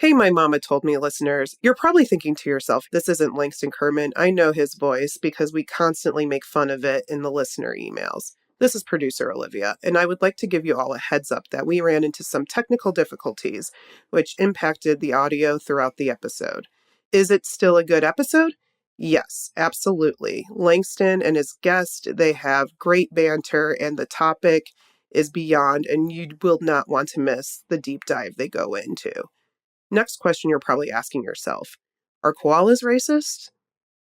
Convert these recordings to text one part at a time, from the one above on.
Hey, my mama told me listeners, you're probably thinking to yourself, this isn't Langston Kerman. I know his voice because we constantly make fun of it in the listener emails. This is producer Olivia, and I would like to give you all a heads up that we ran into some technical difficulties, which impacted the audio throughout the episode. Is it still a good episode? Yes, absolutely. Langston and his guest, they have great banter, and the topic is beyond, and you will not want to miss the deep dive they go into. Next question you're probably asking yourself, are koalas racist?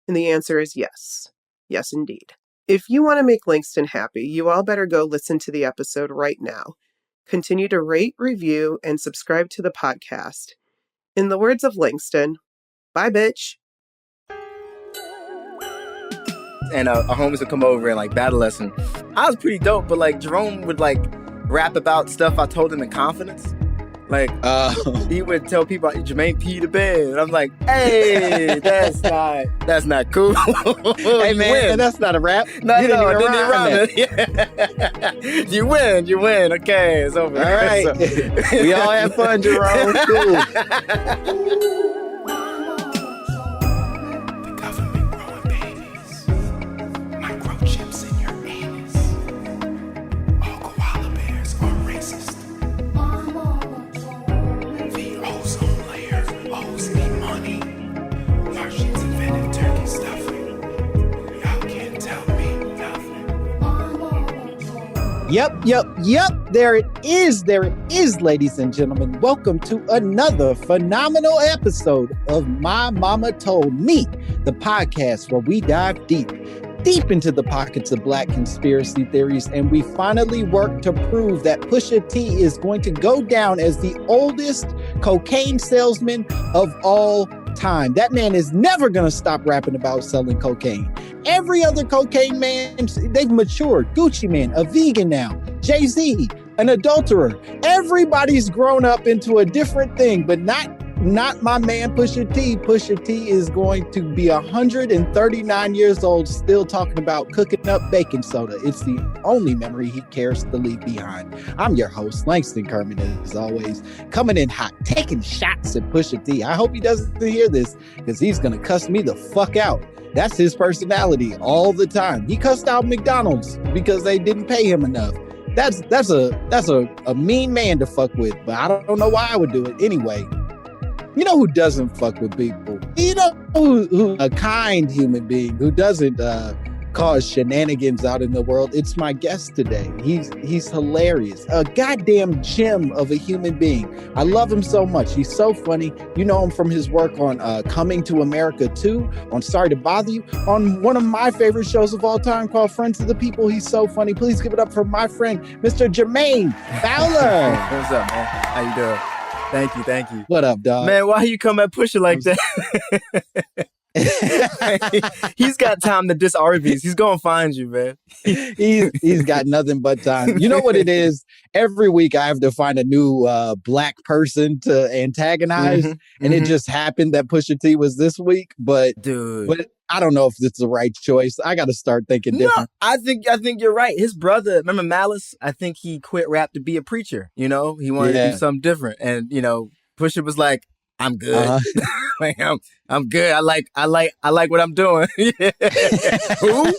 And the answer is yes. Yes, indeed. If you want to make Langston happy, you all better go listen to the episode right now. Continue to rate, review, and subscribe to the podcast. In the words of Langston, bye, bitch. And our homies would come over and like battle us. And I was pretty dope, but like Jerome would like rap about stuff I told him in confidence. Like, he would tell people, Jermaine P the bed. And I'm like, hey, that's not cool. Hey, man, that's not a rap. No, I didn't even rhyme it. You win. Okay, it's over. All right. So, we all have fun, Jerome. Cool. Yep. There it is, ladies and gentlemen. Welcome to another phenomenal episode of My Mama Told Me, the podcast where we dive deep into the pockets of Black conspiracy theories, and we finally work to prove that Pusha T is going to go down as the oldest cocaine salesman of all time. That man is never going to stop rapping about selling cocaine. Every other cocaine man, they've matured. Gucci Mane, a vegan now. Jay-Z, an adulterer. Everybody's grown up into a different thing, but not my man Pusha T. Pusha T is going to be 139 years old, still talking about cooking up baking soda. It's the only memory he cares to leave behind. I'm your host, Langston Kerman, as always, coming in hot, taking shots at Pusha T. I hope he doesn't hear this, because he's going to cuss me the fuck out. That's his personality all the time. He cussed out McDonald's because they didn't pay him enough. That's a mean man to fuck with, but I don't know why I would do it anyway. You know who doesn't fuck with people? You know who a kind human being who doesn't cause shenanigans out in the world? It's my guest today. He's hilarious. A goddamn gem of a human being. I love him so much. He's so funny. You know him from his work on Coming to America 2, on Sorry to Bother You, on one of my favorite shows of all time called Friends of the People. He's so funny. Please give it up for my friend, Mr. Jermaine Fowler. What's up, man? How you doing? Thank you. What up, dog? Man, why you come at Pusha like that? He's got time to diss Arby's. He's gonna find you, man. He's got nothing but time. You know what it is? Every week I have to find a new Black person to antagonize, and it just happened that Pusha T was this week. But I don't know if it's the right choice. I got to start thinking different. No, I think you're right. His brother, remember Malice? I think he quit rap to be a preacher. You know, he wanted to do something different, and you know, Pusha was like, "I'm good. Like, I'm good. I like what I'm doing." Who?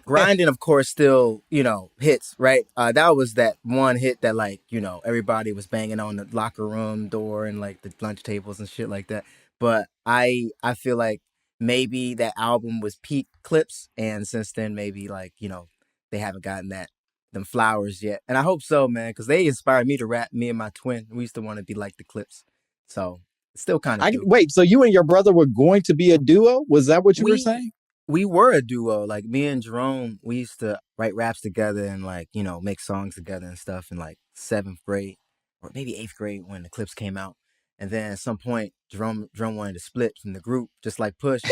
Grinding, of course, still, you know, hits, right? That was that one hit that, like, you know, everybody was banging on the locker room door and like the lunch tables and shit like that. But I feel like maybe that album was peak Clips, and since then maybe, like, you know, they haven't gotten them flowers yet. And I hope so, man, because they inspired me to rap. Me and my twin, we used to want to be like the Clips. So it's still kind of wait, so you and your brother were going to be a duo? Was that what you were saying? We were a duo. Like, me and Jerome, we used to write raps together and, like, you know, make songs together and stuff in like 7th grade or maybe 8th grade when the Clips came out. And then at some point, Jerome wanted to split from the group, just like Push.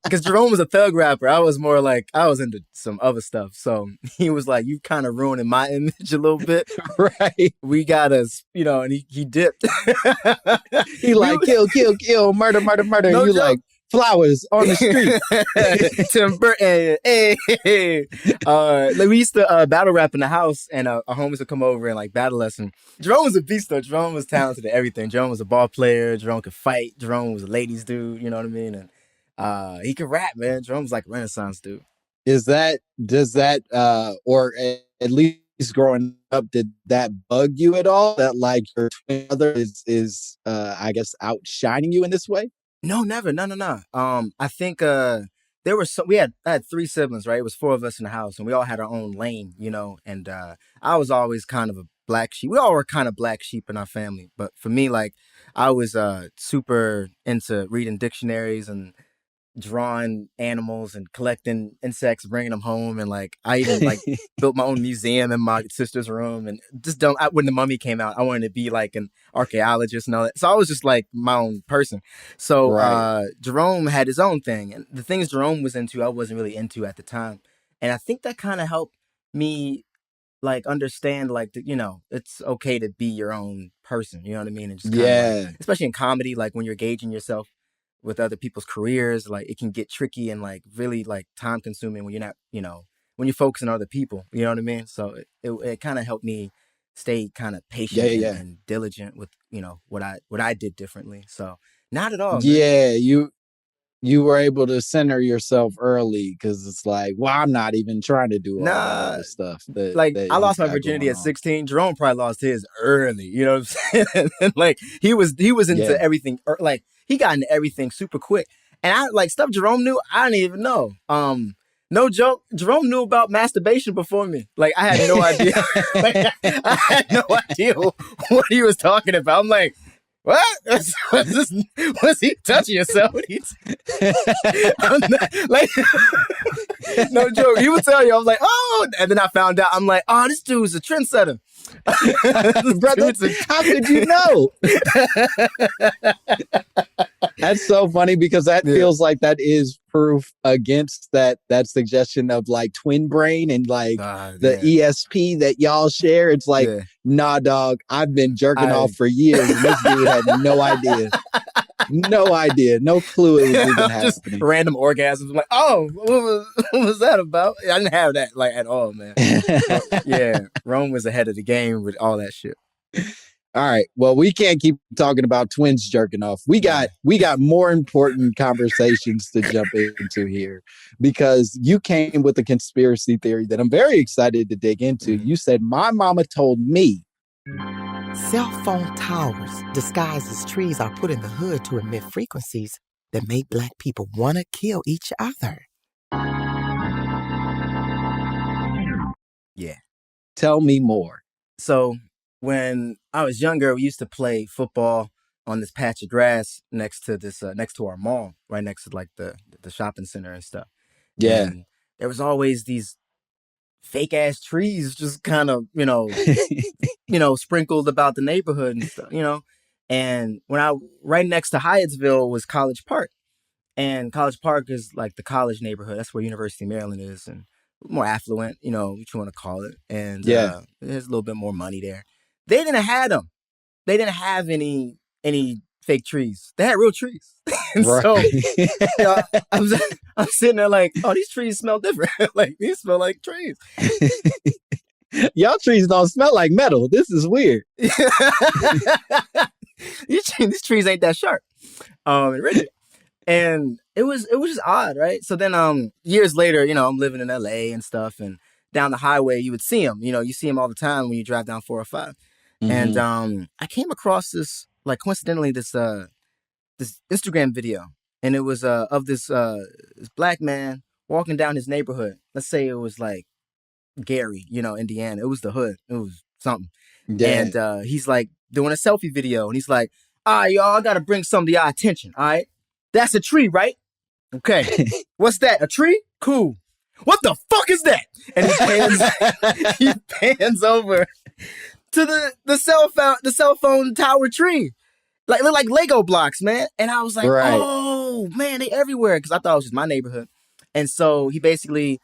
Because Jerome was a thug rapper. I was more like, I was into some other stuff. So he was like, you kind of ruining my image a little bit. Right. We got us, you know, and he dipped. He like, kill, murder. No You joke. like, flowers on the street. Tim Burton. Hey. Like we used to battle rap in the house, and our homies would come over and like battle us. And Jerome was a beast though. Jerome was talented at everything. Jerome was a ball player. Jerome could fight. Jerome was a ladies dude. You know what I mean? And he could rap, man. Jerome was like a Renaissance dude. Does that or at least growing up, did that bug you at all, that like your twin brother is I guess outshining you in this way? No, never. No. I think I had 3 siblings, right? It was 4 of us in the house, and we all had our own lane, you know. And I was always kind of a black sheep. We all were kind of black sheep in our family, but for me, like I was super into reading dictionaries and drawing animals and collecting insects, bringing them home, and like I even like built my own museum in my sister's room. And just when the mummy came out, I wanted to be like an archaeologist and all that. So I was just like my own person. So Right. Jerome had his own thing, and the things Jerome was into, I wasn't really into at the time. And I think that kind of helped me like understand like you know, it's okay to be your own person. You know what I mean? And just kind of Yeah. like, especially in comedy, like when you're gauging yourself with other people's careers, like it can get tricky and like really like time consuming when you're not, you know, when you're focusing on other people, you know what I mean? So it kind of helped me stay kind of patient and diligent with, you know, what I did differently. So not at all, man. Yeah, you were able to center yourself early, because it's like, well, I'm not even trying to do all that other stuff. Like I lost my virginity at 16. Jerome probably lost his early. You know what I'm saying? Like he was into everything. Like he got into everything super quick. And I like stuff Jerome knew, I didn't even know. No joke, Jerome knew about masturbation before me. Like I had no idea. Like, I had no idea what he was talking about. I'm like, what? Was he touching yourself? I'm not, like, no joke. He would tell you. I was like, oh, and then I found out. I'm like, oh, this dude's a trendsetter. Brother, how could you know? That's so funny, because that feels like that is proof against that suggestion of like twin brain and like the ESP that y'all share. It's like, nah, dog, I've been jerking off for years, and this dude had no idea. No idea. No clue it was even happening. Just random orgasms. I'm like, oh, what was that about? I didn't have that like at all, man. Yeah, Rome was ahead of the game with all that shit. All right. Well, we can't keep talking about twins jerking off. We got more important conversations to jump into here, because you came with a conspiracy theory that I'm very excited to dig into. You said, my mama told me cell phone towers disguised as trees are put in the hood to emit frequencies that make Black people want to kill each other. Yeah. Tell me more. So when I was younger, we used to play football on this patch of grass next to our mall, right next to like the shopping center and stuff. Yeah. And there was always these fake ass trees just kind of, sprinkled about the neighborhood and stuff, And right next to Hyattsville was College Park. And College Park is like the college neighborhood. That's where University of Maryland is, and more affluent, what you want to call it. And there's a little bit more money there. They didn't have them. They didn't have any fake trees. They had real trees. And so I'm sitting there like, oh, these trees smell different. Like these smell like trees. Y'all trees don't smell like metal. This is weird. These trees ain't that sharp. And rigid. And it was just odd, right? So then years later, I'm living in LA and stuff, and down the highway you would see them. You see them all the time when you drive down 405. Mm-hmm. And I came across this, like coincidentally, this Instagram video, and it was of this Black man walking down his neighborhood. Let's say it was like Gary, Indiana. It was the hood. It was something. Yeah. And he's like doing a selfie video, and he's like, all right, y'all, I got to bring some to y'all attention. All right. That's a tree, right? Okay. What's that? A tree? Cool. What the fuck is that? And he pans over to the cell phone tower tree. Like look like Lego blocks, man. And I was like, oh man, they everywhere. Because I thought it was just my neighborhood. And so he basically,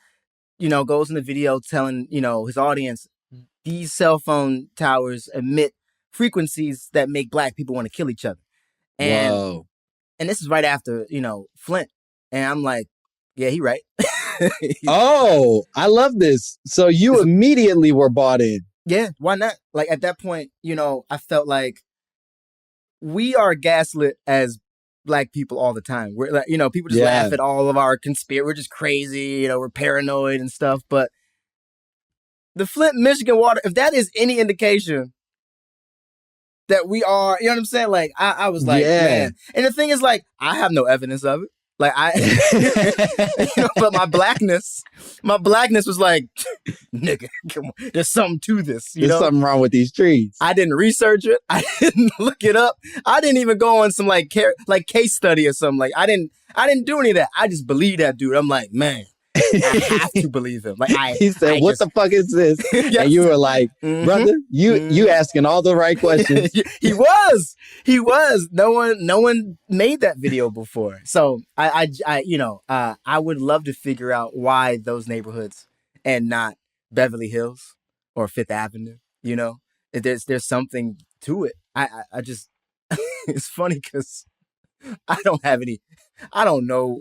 goes in the video telling, his audience, these cell phone towers emit frequencies that make Black people want to kill each other. And whoa. And this is right after, Flint. And I'm like, yeah, he right. Oh, I love this. So you immediately were bought in. Yeah, why not? Like at that point, I felt like we are gaslit as Black people all the time. We're like, people just laugh at all of our conspiracy. We're just crazy, we're paranoid and stuff. But the Flint, Michigan water, if that is any indication that we are, you know what I'm saying? Like, I was like, man. And the thing is, like, I have no evidence of it. Like, but my blackness was like, nigga, come on, there's something to this. There's something wrong with these trees. I didn't research it. I didn't look it up. I didn't even go on some like case study or something. Like, I didn't do any of that. I just believe that dude. I'm like, man, I have to believe him. Like, he said, "What the fuck is this?" Yes. And you were like, "Brother, you asking all the right questions." He was. No one made that video before. So I would love to figure out why those neighborhoods and not Beverly Hills or Fifth Avenue. There's something to it. I just it's funny because I don't know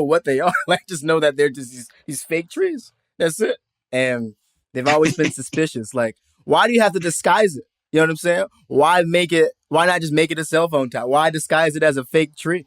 what they are. Like, I just know that they're just these fake trees. That's it. And they've always been suspicious. Like, why do you have to disguise it? You know what I'm saying? Why not just make it a cell phone tower? Why disguise it as a fake tree?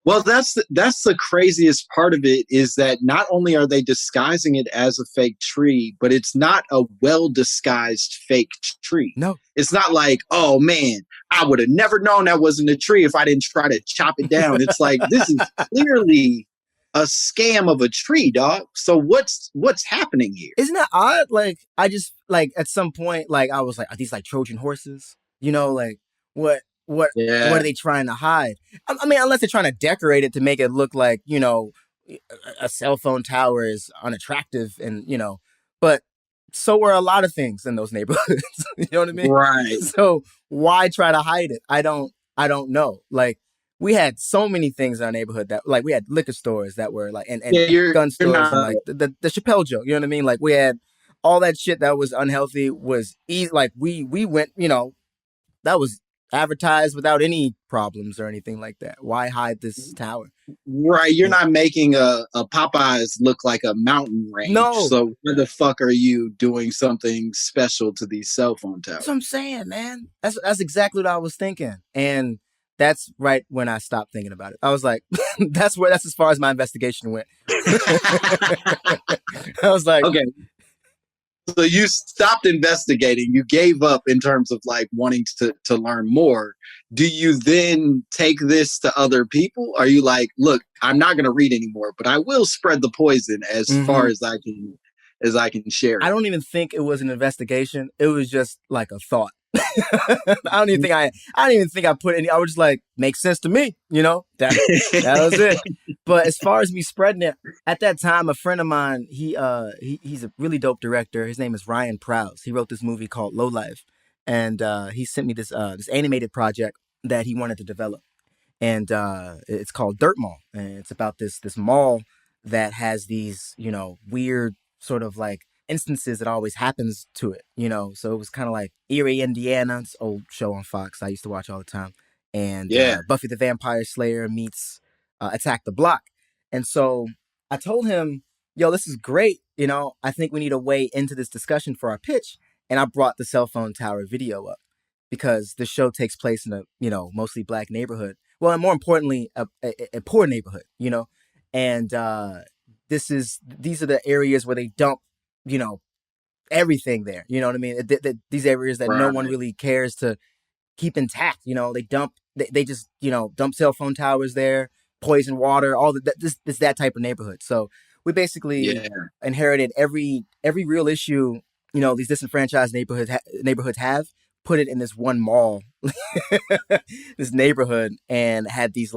Well, that's the craziest part of it, is that not only are they disguising it as a fake tree, but it's not a well-disguised fake tree. No. It's not like, oh man, I would have never known that wasn't a tree if I didn't try to chop it down. It's like, this is clearly a scam of a tree, dog. So what's happening here? Isn't that odd? Like, I just, like, at some point, like, I was like, are these like Trojan horses? Like, what are they trying to hide? I mean, unless they're trying to decorate it to make it look like, a cell phone tower is unattractive and, but so are a lot of things in those neighborhoods. You know what I mean? Right. So why try to hide it? I don't know. Like, we had so many things in our neighborhood that, like, we had liquor stores that were like, and gun stores, and like the Chappelle joke, you know what I mean? Like, we had all that shit that was unhealthy was easy. Like, we went, that was advertised without any problems or anything like that. Why hide this tower? Right. You're not making a Popeyes look like a mountain range. No. So where the fuck are you doing something special to these cell phone towers? That's what I'm saying, man. That's exactly what I was thinking. And that's right when I stopped thinking about it. I was like, that's as far as my investigation went. I was like, okay. So you stopped investigating. You gave up in terms of like wanting to learn more. Do you then take this to other people? Are you like, look, I'm not going to read anymore, but I will spread the poison as far as I can share it? I don't even think it was an investigation. It was just like a thought. I don't even think I put any. I was just like, makes sense to me. That was it. But as far as me spreading it, at that time, a friend of mine, he's a really dope director. His name is Ryan Prowse. He wrote this movie called Low Life, and he sent me this animated project that he wanted to develop, and it's called Dirt Mall, and it's about this mall that has these weird sort of like instances that always happens to it, so it was kind of like Erie, Indiana. It's an old show on Fox I used to watch all the time, and Buffy the Vampire Slayer meets Attack the Block. And so I told him, yo, this is great, I think we need a way into this discussion for our pitch. And I brought the cell phone tower video up because the show takes place in a mostly Black neighborhood, well, and more importantly a poor neighborhood, and these are the areas where they dump everything there. You know what I mean? These areas that no one really cares to keep intact. They just dump cell phone towers there, poison water, all that type of neighborhood. So we basically inherited every real issue these disenfranchised neighborhoods have, put it in this one mall, this neighborhood, and had these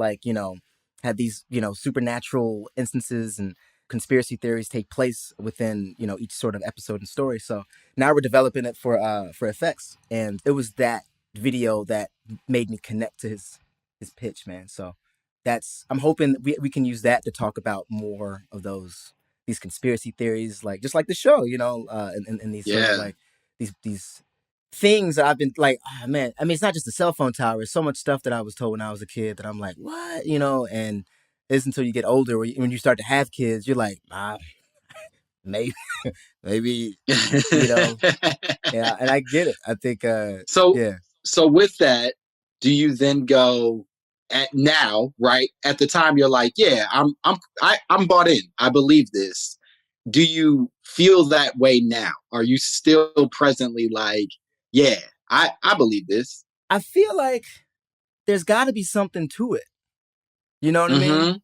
supernatural instances and conspiracy theories take place within each sort of episode and story. So now we're developing it for effects, and it was that video that made me connect to his pitch, man. So I'm hoping we can use that to talk about more of these conspiracy theories, like just like the show, and these sort of like these things that I've been like, oh, man, I mean, it's not just the cell phone tower. It's so much stuff that I was told when I was a kid that I'm like, what? You know, and it's until you get older, when you start to have kids, you're like, maybe, maybe, you know, yeah. And I get it. I think, So, yeah. so with that, do you then go at now, right? At the time, you're like, yeah, I'm bought in. I believe this. Do you feel that way now? Are you still presently like, yeah, I believe this? I feel like there's got to be something to it. You know what I mean?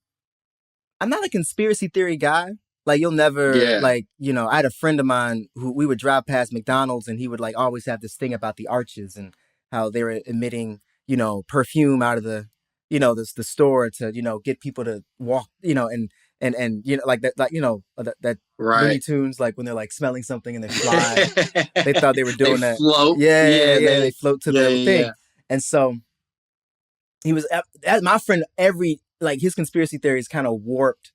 I'm not a conspiracy theory guy. Like, you'll never, Yeah. like, you know, I had a friend of mine who we would drive past McDonald's and he would like always have this thing about the arches and how they were emitting, you know, perfume out of the, you know, the store to, you know, get people to walk, you know, and you know, like that, like, you know, that Looney Right. Tunes, like when they're like smelling something and they fly. They thought they were doing They that. float. Yeah, they float to the thing. Yeah. And so he was, my friend, like his conspiracy theories kind of warped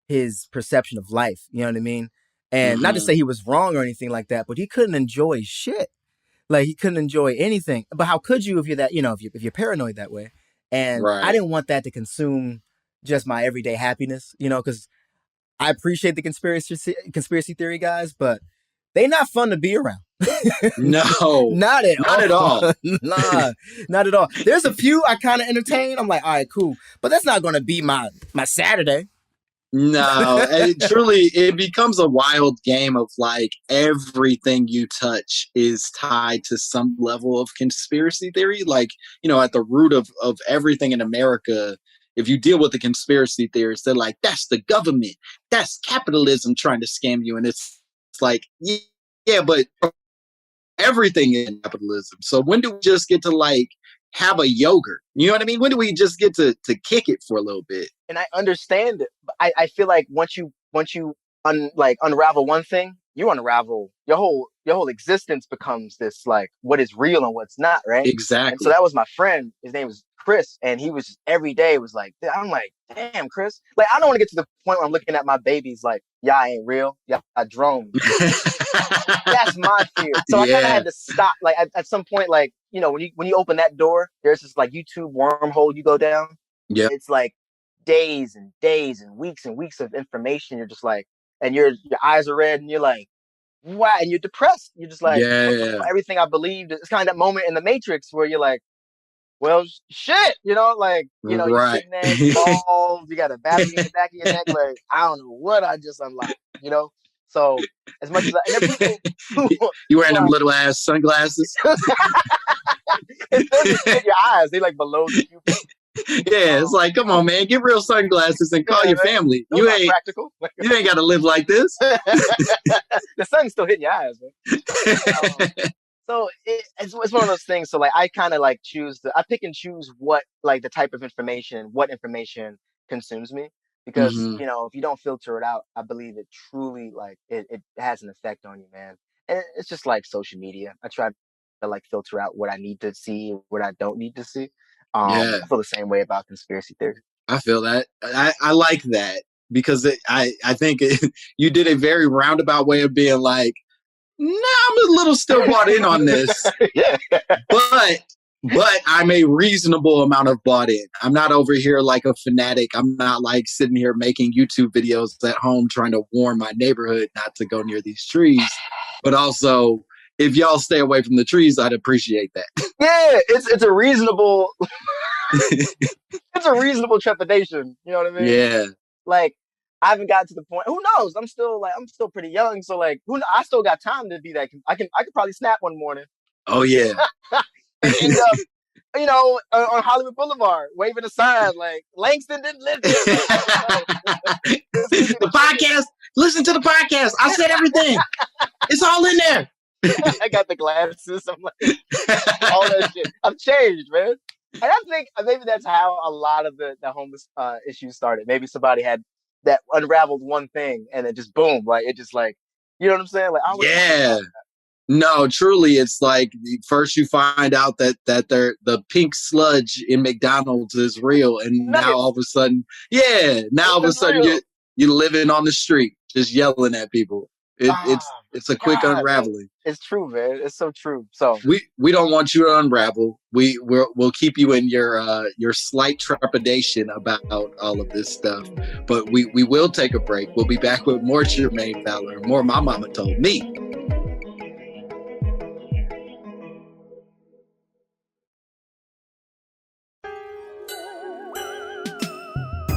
his perception of life. You know what I mean? And not to say he was wrong or anything like that, but he couldn't enjoy shit. Like, he couldn't enjoy anything. But how could you if you're that, you know, if you're paranoid that way? And I Right. didn't want that to consume just my everyday happiness, you know, because I appreciate the conspiracy theory guys, but they not fun to be around. No, Not at all. Nah, not at all. There's a few I kind of entertain. I'm like, all right, cool. But that's not going to be my Saturday. No, and it becomes a wild game of like everything you touch is tied to some level of conspiracy theory. Like, you know, at the root of everything in America, if you deal with the conspiracy theorists, they're like, that's the government, that's capitalism trying to scam you. And it's like, yeah, but everything is capitalism. So when do we just get to like have a yogurt? You know what I mean? When do we just get to kick it for a little bit? And I understand it. But I feel like once you unravel one thing, you unravel your whole existence becomes this like what is real and what's not, right? Exactly. And so that was my friend. His name was Chris, and he was every day was like, I'm like, damn, Chris. Like, I don't want to get to the point where I'm looking at my babies like, y'all ain't real, y'all drones. That's my fear. So I kind of had to stop. Like at some point, like, you know, when you open that door, there's this like YouTube wormhole you go down. Yeah. It's like days and days and weeks of information. You're just like, and your eyes are red, and you're like, wow, and you're depressed. You're just like, everything I believed. It's kind of that moment in the Matrix where you're like, well, shit, you know, like, you know, you're sitting there, bald, you got a battery in the back of your neck, like, I don't know what I just unlocked, you know? So, as much as and there are people you wearing them little ass sunglasses? It doesn't fit your eyes, they like below the pupil. Yeah, it's like, come on, man, get real sunglasses and call your family. Those you ain't practical. You ain't got to live like this. The sun's still hitting your eyes, man. So it's one of those things. So like I kind of like I pick and choose what like the type of information, what information consumes me, because you know, if you don't filter it out, I believe it truly like it has an effect on you, man. And it's just like social media. I try to like filter out what I need to see, what I don't need to see. I feel the same way about conspiracy theory. I feel that. I like that because I think you did a very roundabout way of being like, nah, I'm a little still bought in on this. Yeah. But I'm a reasonable amount of bought in. I'm not over here like a fanatic. I'm not like sitting here making YouTube videos at home trying to warn my neighborhood not to go near these trees. But also, if y'all stay away from the trees, I'd appreciate that. Yeah, it's a reasonable it's a reasonable trepidation. You know what I mean? Yeah. Like, I haven't gotten to the point. Who knows? I'm still pretty young, so like, I still got time to be that. I could probably snap one morning. Oh yeah. And end up, you know, on Hollywood Boulevard, waving a sign like Langston didn't live there. The podcast. Listen to the podcast. I said everything. It's all in there. I got the glasses. I'm like, all that shit. I've changed, man. And I think maybe that's how a lot of the homeless issues started. Maybe somebody had that unraveled one thing and it just boom, like it just like, you know what I'm saying? Like, yeah. No, truly, it's like first you find out that the pink sludge in McDonald's is real, and now all of a sudden, you're living on the street just yelling at people. It's It's a quick God, unraveling. it's true, man. It's so true. So we don't want you to unravel. We'll keep you in your slight trepidation about all of this stuff. But we will take a break. We'll be back with more Jermaine Fowler, more My Mama Told Me.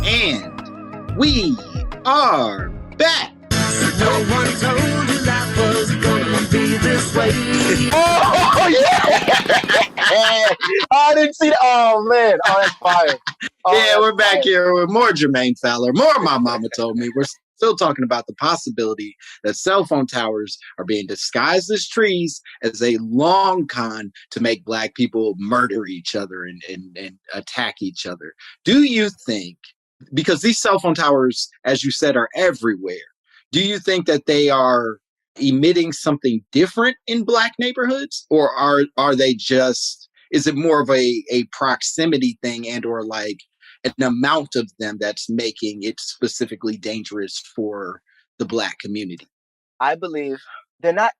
And we are back. No one told you life was gonna be this way. oh yeah, I didn't see that. Oh man, oh that's fire. Yeah, we're back here with more Jermaine Fowler, more My Mama Told Me. We're still talking about the possibility that cell phone towers are being disguised as trees as a long con to make Black people murder each other and attack each other. Do you think, because these cell phone towers, as you said, are everywhere, do you think that they are emitting something different in Black neighborhoods? Or are they just, is it more of a proximity thing and or like an amount of them that's making it specifically dangerous for the Black community? I believe they're not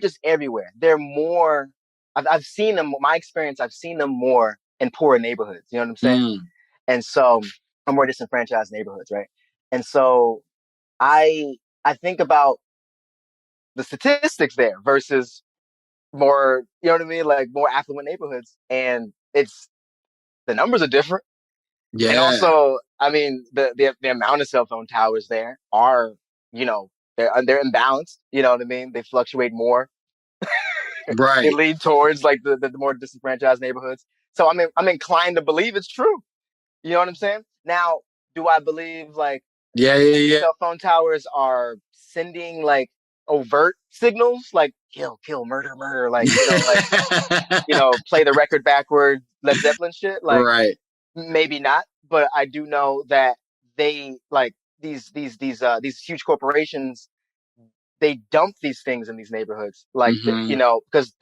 just everywhere. They're more. I've seen them. My experience, I've seen them more in poorer neighborhoods. You know what I'm saying? And so, or more disenfranchised neighborhoods, right? And so, I think about the statistics there versus more. You know what I mean? Like more affluent neighborhoods, and it's the numbers are different. Yeah. And also, I mean, the amount of cell phone towers there are, you know, they're imbalanced. You know what I mean? They fluctuate more. Right. They lead towards like the more disenfranchised neighborhoods. So I'm inclined to believe it's true. You know what I'm saying? Now, do I believe like Yeah. cell phone towers are sending like overt signals like kill, murder, like play the record backward, Led Zeppelin shit? Like right. maybe not, but I do know that they like these huge corporations, they dump these things in these neighborhoods, like because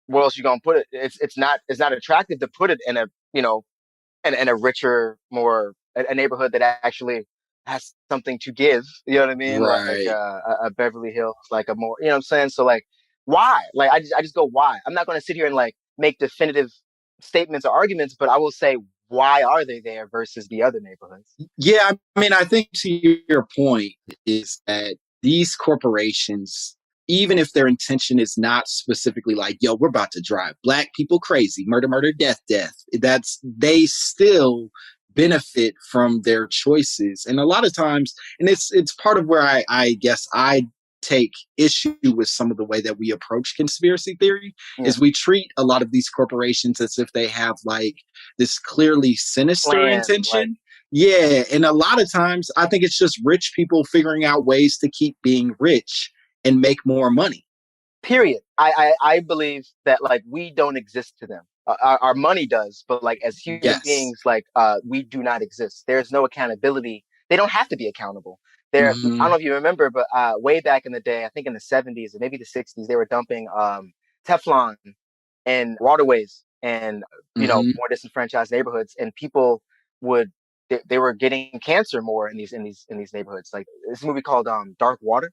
where else you gonna put it? It's not attractive to put it in a in a richer, more a neighborhood that actually has something to give. You know what I mean? Right. Like a Beverly Hills, like a more, you know what I'm saying? So like, why? Like I just go, why? I'm not going to sit here and like make definitive statements or arguments, but I will say, why are they there versus the other neighborhoods? Yeah, I mean, I think to your point is that these corporations, even if their intention is not specifically like, yo, we're about to drive Black people crazy, murder, death, they still benefit from their choices. And a lot of times, and it's part of where I guess I take issue with some of the way that we approach conspiracy theory is we treat a lot of these corporations as if they have like this clearly sinister intention. Like, yeah. And a lot of times I think it's just rich people figuring out ways to keep being rich and make more money. Period. I believe that like we don't exist to them. Our money does, but like as human beings, like we do not exist. There's no accountability. They don't have to be accountable. I don't know if you remember, but way back in the day, I think in the 70s or maybe the 60s, they were dumping Teflon in waterways and more disenfranchised neighborhoods, and people they were getting cancer more in these neighborhoods. Like this movie called Dark Water,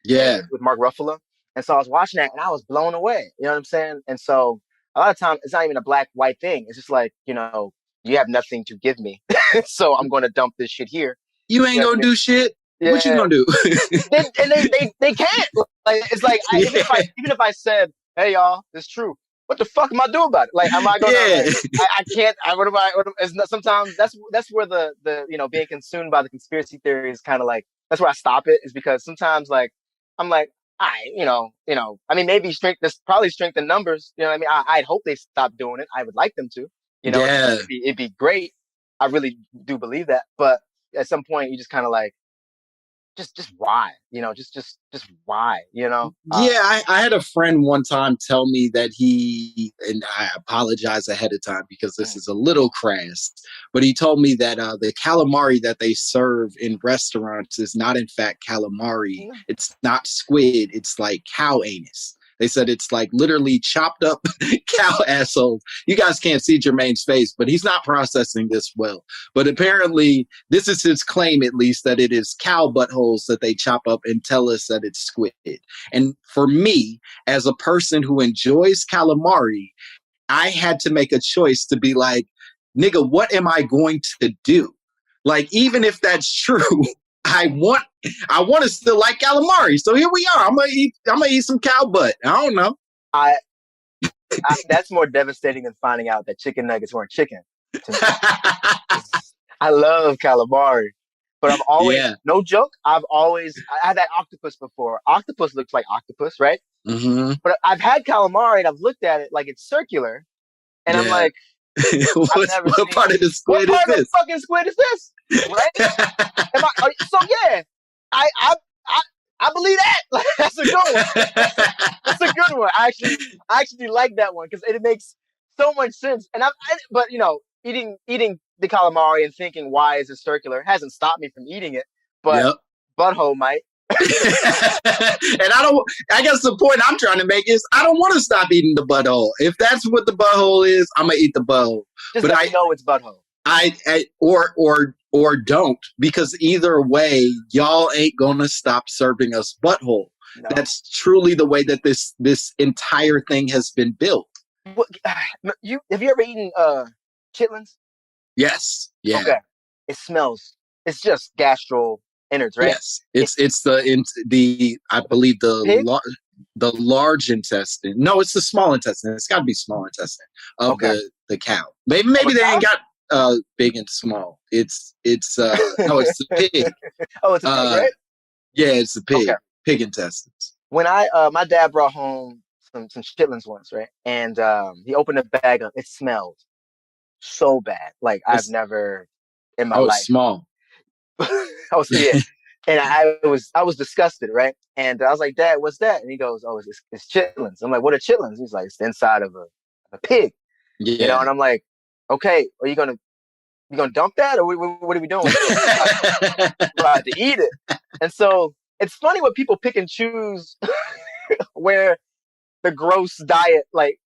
with Mark Ruffalo. And so I was watching that and I was blown away. You know what I'm saying? And so a lot of times it's not even a black-white thing. It's just like, you have nothing to give me. So I'm going to dump this shit here. You ain't going to do shit. Yeah. What you gonna do? they can't. Like it's like even if I said, "Hey y'all, it's true," what the fuck am I doing about it? Like, am I gonna? I can't. What am I? Sometimes that's where the being consumed by the conspiracy theory is kind of like that's where I stop it. Is because sometimes like I'm like I mean maybe this probably strengthen numbers. You know what I mean? I'd hope they stop doing it. I would like them to. It'd be great. I really do believe that, but at some point you just kind of like. Just why, just why, Yeah, I had a friend one time tell me that and I apologize ahead of time because this is a little crass, but he told me that the calamari that they serve in restaurants is not in fact calamari. It's not squid. It's like cow anus. They said it's like literally chopped up cow assholes. You guys can't see Jermaine's face, but he's not processing this well. But apparently, this is his claim, at least, that it is cow buttholes that they chop up and tell us that it's squid. And for me, as a person who enjoys calamari, I had to make a choice to be like, nigga, what am I going to do? Like, even if that's true, I want to still like calamari. So here we are. I'm gonna eat some cow butt. I don't know. I that's more devastating than finding out that chicken nuggets weren't chicken. I love calamari, but I've always, no joke, I had that octopus before. Octopus looks like octopus, right? Mm-hmm. But I've had calamari and I've looked at it like it's circular, and I'm like, what part of the squid is this? What part of the fucking squid is this? Right? I believe that. Like, that's a good one. That's a good one. I actually like that one because it makes so much sense. And but you know, eating the calamari and thinking why is it circular hasn't stopped me from eating it. But butthole might. And I guess the point I'm trying to make is I don't want to stop eating the butthole. If that's what the butthole is, I'm gonna eat the butthole. Just let me know it's butthole. Or don't, because either way, y'all ain't gonna stop serving us butthole. No. That's truly the way that this entire thing has been built. Have you ever eaten chitlins? Yes. Yeah. Okay. It smells. It's just gastro innards, right? Yes. It's the I believe the large intestine. No, it's the small intestine. It's got to be small intestine of the cow. Maybe they ain't got big and small. It's no, it's the pig. Oh, it's a pig, right? Yeah, it's the pig. Okay. Pig intestines. When my dad brought home some chitlins once, right? And he opened a bag up. It smelled so bad. Like I've never in my life. Oh, small. And I was disgusted, right? And I was like, Dad, what's that? And he goes, oh, it's chitlins. I'm like, what are chitlins? He's like, it's the inside of a pig. Yeah. You know, and I'm like, okay, are you gonna dump that, or what are we doing? We're about to eat it. And so it's funny when people pick and choose where the gross diet like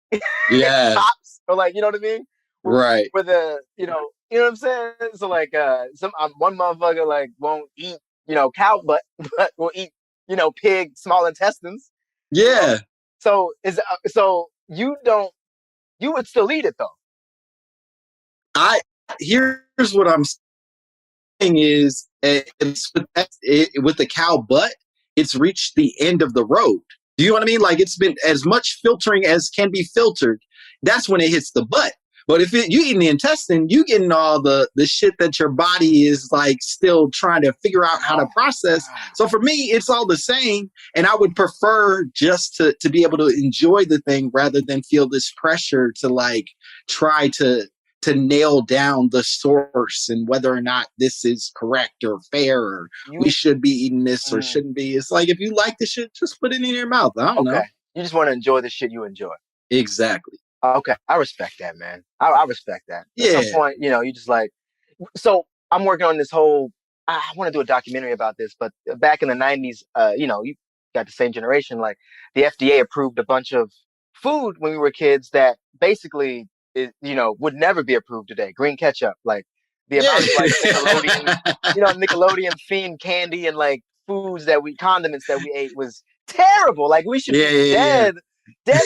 stops, or like, you know what I mean? Right. Where the you know what I'm saying? So like one motherfucker like won't eat cow butt, but will eat pig small intestines. Yeah. So you would still eat it though. Here's what I'm saying is with the cow butt, it's reached the end of the road. Do you know what I mean? Like it's been as much filtering as can be filtered. That's when it hits the butt. But if you eating the intestine, you getting all the shit that your body is like still trying to figure out how to process. So for me, it's all the same. And I would prefer just to be able to enjoy the thing rather than feel this pressure to like try to nail down the source and whether or not this is correct or fair or we should be eating this or shouldn't be. It's like, if you like the shit, just put it in your mouth. I don't know. You just want to enjoy the shit you enjoy. Exactly. Okay. I respect that, man. I respect that. At some point, you just like, so I'm working on this whole, I want to do a documentary about this, but back in the 90s, you got the same generation, like the FDA approved a bunch of food when we were kids that basically would never be approved today. Green ketchup, like the amount of like Nickelodeon themed candy and like condiments that we ate was terrible. Like we should be dead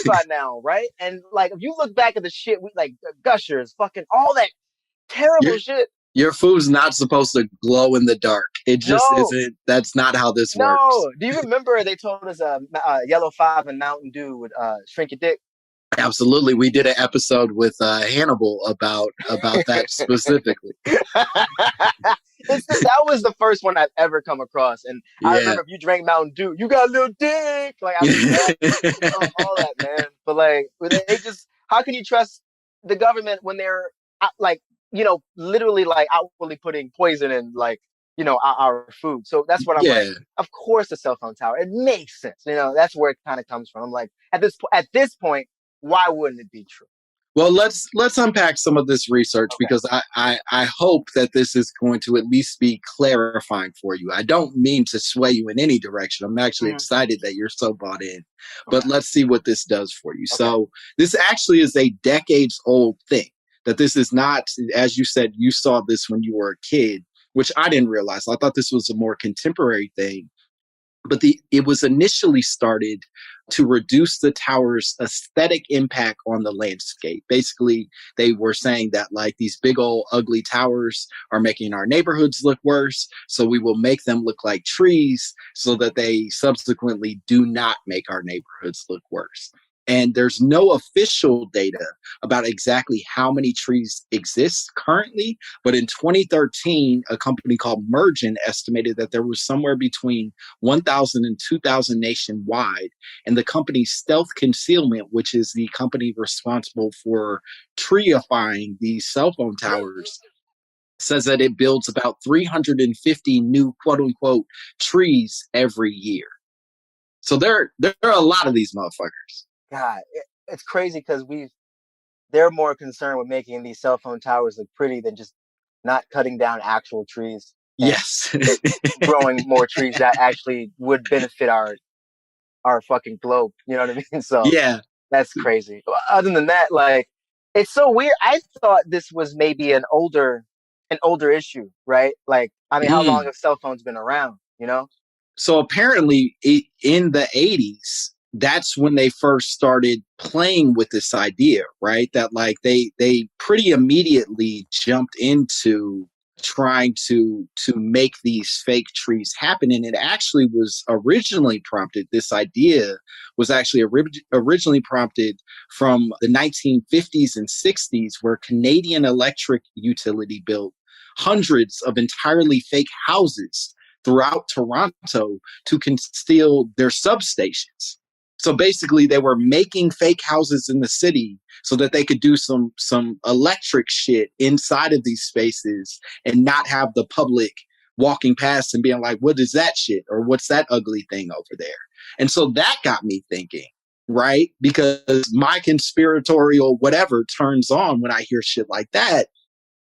by now, right? And like if you look back at the shit, we like Gushers, fucking all that terrible shit. Your food's not supposed to glow in the dark. It just isn't. That's not how this works. No. Do you remember they told us Yellow 5 and Mountain Dew would shrink your dick? Absolutely. We did an episode with Hannibal about that specifically. That was the first one I've ever come across. And I remember if you drank Mountain Dew, you got a little dick. Like, I was all that, man. But like, they just, how can you trust the government when they're like, literally like outwardly putting poison in like, our food. So that's what I'm like, of course the cell phone tower, it makes sense. That's where it kind of comes from. I'm like, at this point, why wouldn't it be true? Well, let's unpack some of this research Okay. because I hope that this is going to at least be clarifying for you. I don't mean to sway you in any direction. I'm actually Mhm. excited that you're so bought in. But Okay. let's see what this does for you. Okay. So this actually is a decades old thing. That this is not, as you said, you saw this when you were a kid, which I didn't realize. I thought this was a more contemporary thing, but it was initially started to reduce the tower's aesthetic impact on the landscape. Basically, they were saying that like these big old ugly towers are making our neighborhoods look worse, so we will make them look like trees so that they subsequently do not make our neighborhoods look worse. And there's no official data about exactly how many trees exist currently, but in 2013, a company called Mergen estimated that there was somewhere between 1,000 and 2,000 nationwide. And the company Stealth Concealment, which is the company responsible for treeifying these cell phone towers, says that it builds about 350 new quote unquote trees every year. So there are a lot of these motherfuckers. God, it's crazy because they're more concerned with making these cell phone towers look pretty than just not cutting down actual trees and Yes. growing more trees that actually would benefit our fucking globe. You know what I mean? So Yeah. that's crazy. Other than that, like it's so weird. I thought this was maybe an older issue, right? Like, I mean, how long Mm. have cell phones been around? You know? So apparently in the 80s, that's when they first started playing with this idea, right? That like they pretty immediately jumped into trying to make these fake trees happen. And it actually was originally prompted, this idea was actually originally prompted from the 1950s and 60s, where Canadian Electric Utility built hundreds of entirely fake houses throughout Toronto to conceal their substations. So basically, they were making fake houses in the city so that they could do some electric shit inside of these spaces and not have the public walking past and being like, "What is that shit?" or "What's that ugly thing over there?" And so that got me thinking, right? Because my conspiratorial whatever turns on when I hear shit like that,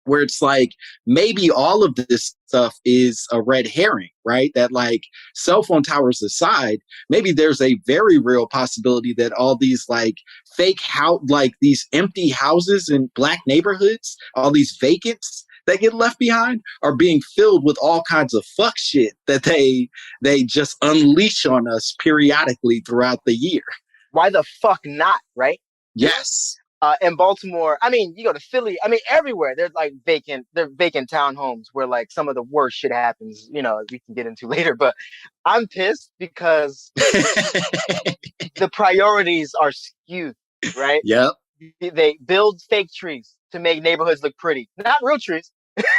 where it's like maybe all of this stuff is a red herring, right? That like cell phone towers aside, maybe there's a very real possibility that all these like fake house, like these empty houses in black neighborhoods, all these vacants that get left behind are being filled with all kinds of fuck shit that they just unleash on us periodically throughout the year. Why the fuck not, right? Yes. In Baltimore, I mean, you go to Philly, I mean, everywhere they're vacant townhomes where like some of the worst shit happens. You know, we can get into later, but I'm pissed because the priorities are skewed, right? Yep. They build fake trees to make neighborhoods look pretty, not real trees,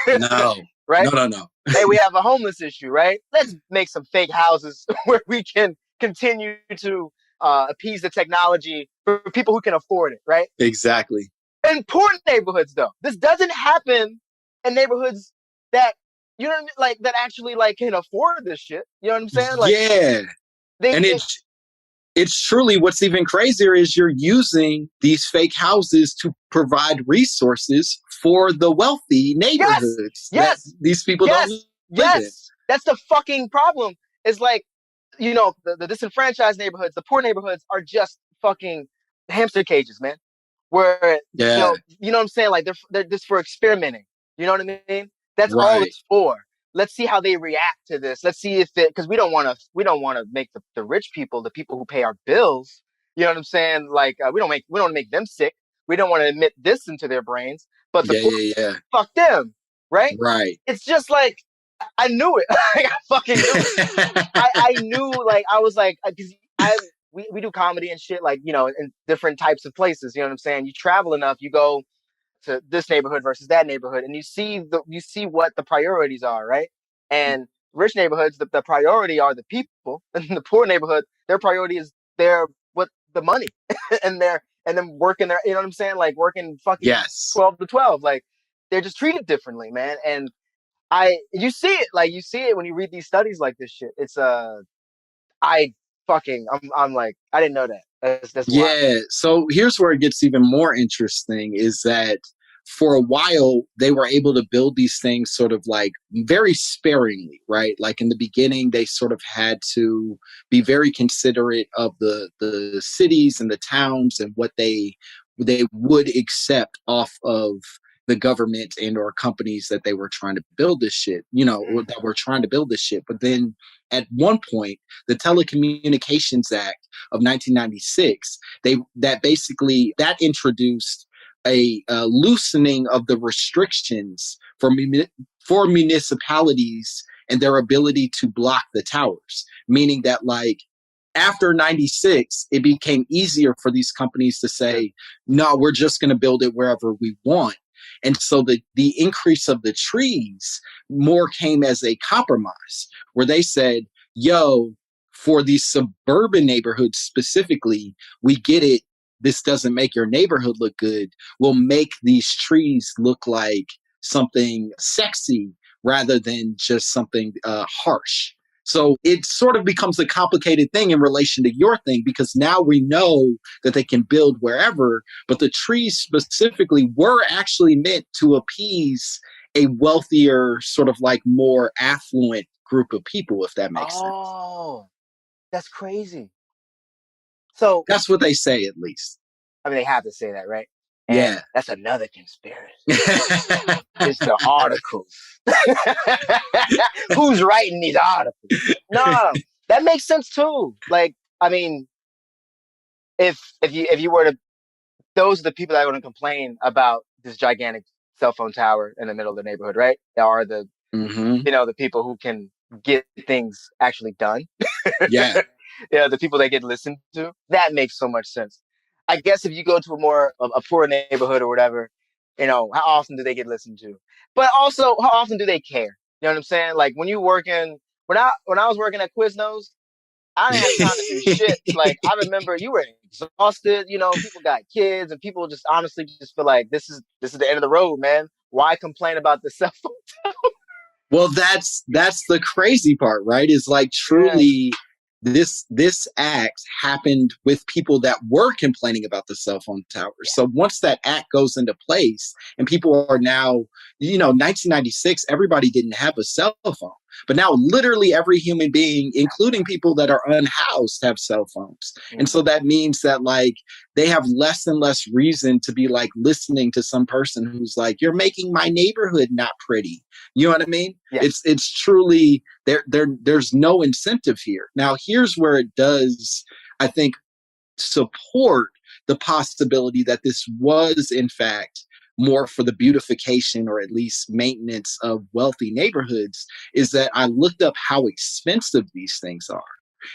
No. right? No. Hey, we have a homeless issue, right? Let's make some fake houses where we can continue to appease the technology for people who can afford it, right? Exactly. In poor neighborhoods, though, this doesn't happen in neighborhoods that you know what I mean? Like that actually like can afford this shit. You know what I'm saying? Like Yeah. they, And it's truly what's even crazier is you're using these fake houses to provide resources for the wealthy yes, neighborhoods that yes, these people don't yes, live in. yes. That's the fucking problem. It's like the disenfranchised neighborhoods, the poor neighborhoods are just fucking hamster cages, man. Where Yeah. you know what I'm saying? Like they're just for experimenting. You know what I mean? That's all Right. it's for. Let's see how they react to this. Let's see if it because we don't want to make the rich people, the people who pay our bills. You know what I'm saying? Like we don't make them sick. We don't want to admit this into their brains. But the Yeah, poor, yeah. fuck them, right? Right. It's just like I knew it. I fucking knew it. I knew like I was like because we do comedy and shit like in different types of places. You know what I'm saying? You travel enough, you go to this neighborhood versus that neighborhood, and you see what the priorities are, right? And rich neighborhoods, the priority are the people, and the poor neighborhood, their priority is their what the money, and them working their, you know what I'm saying, like working fucking Yes. 12 to 12, like they're just treated differently, man. And you see it when you read these studies like this shit. It's I I'm like, I didn't know that. That's wild. Yeah. So here's where it gets even more interesting is that for a while they were able to build these things sort of like very sparingly, right? Like in the beginning, they sort of had to be very considerate of the cities and the towns and what they would accept off of the government and or companies that they were trying to build this shit, or that were trying to build this shit. But then at one point, the Telecommunications Act of 1996, that introduced a loosening of the restrictions for municipalities and their ability to block the towers, meaning that like after 96, it became easier for these companies to say, no, we're just going to build it wherever we want. And so the increase of the trees more came as a compromise where they said, yo, for these suburban neighborhoods specifically, we get it. This doesn't make your neighborhood look good. We'll make these trees look like something sexy rather than just something harsh. So it sort of becomes a complicated thing in relation to your thing because now we know that they can build wherever, but the trees specifically were actually meant to appease a wealthier, sort of like more affluent group of people, if that makes sense. Oh, that's crazy. So that's what they say, at least. I mean, they have to say that, right? And Yeah. that's another conspiracy. It's the articles. Who's writing these articles? No, that makes sense too. Like, I mean, if you were to, those are the people that are going to complain about this gigantic cell phone tower in the middle of the neighborhood, right? They are the the people who can get things actually done. Yeah. Yeah, the people that get listened to. That makes so much sense. I guess if you go to a poor neighborhood or whatever, how often do they get listened to? But also, how often do they care? You know what I'm saying? Like when I was working at Quiznos, I didn't have time to do shit. Like I remember you were exhausted. People got kids, and people just honestly just feel like this is the end of the road, man. Why complain about the cell phone? Well, that's the crazy part, right? Is like truly this act happened with people that were complaining about the cell phone towers. So once that act goes into place and people are now, 1996, everybody didn't have a cell phone. But now literally every human being, including people that are unhoused, have cell phones. And so that means that like they have less and less reason to be like listening to some person who's like, you're making my neighborhood not pretty. You know what I mean? Yeah. It's truly there's no incentive here. Now here's where it does, I think, support the possibility that this was in fact more for the beautification or at least maintenance of wealthy neighborhoods, is that I looked up how expensive these things are.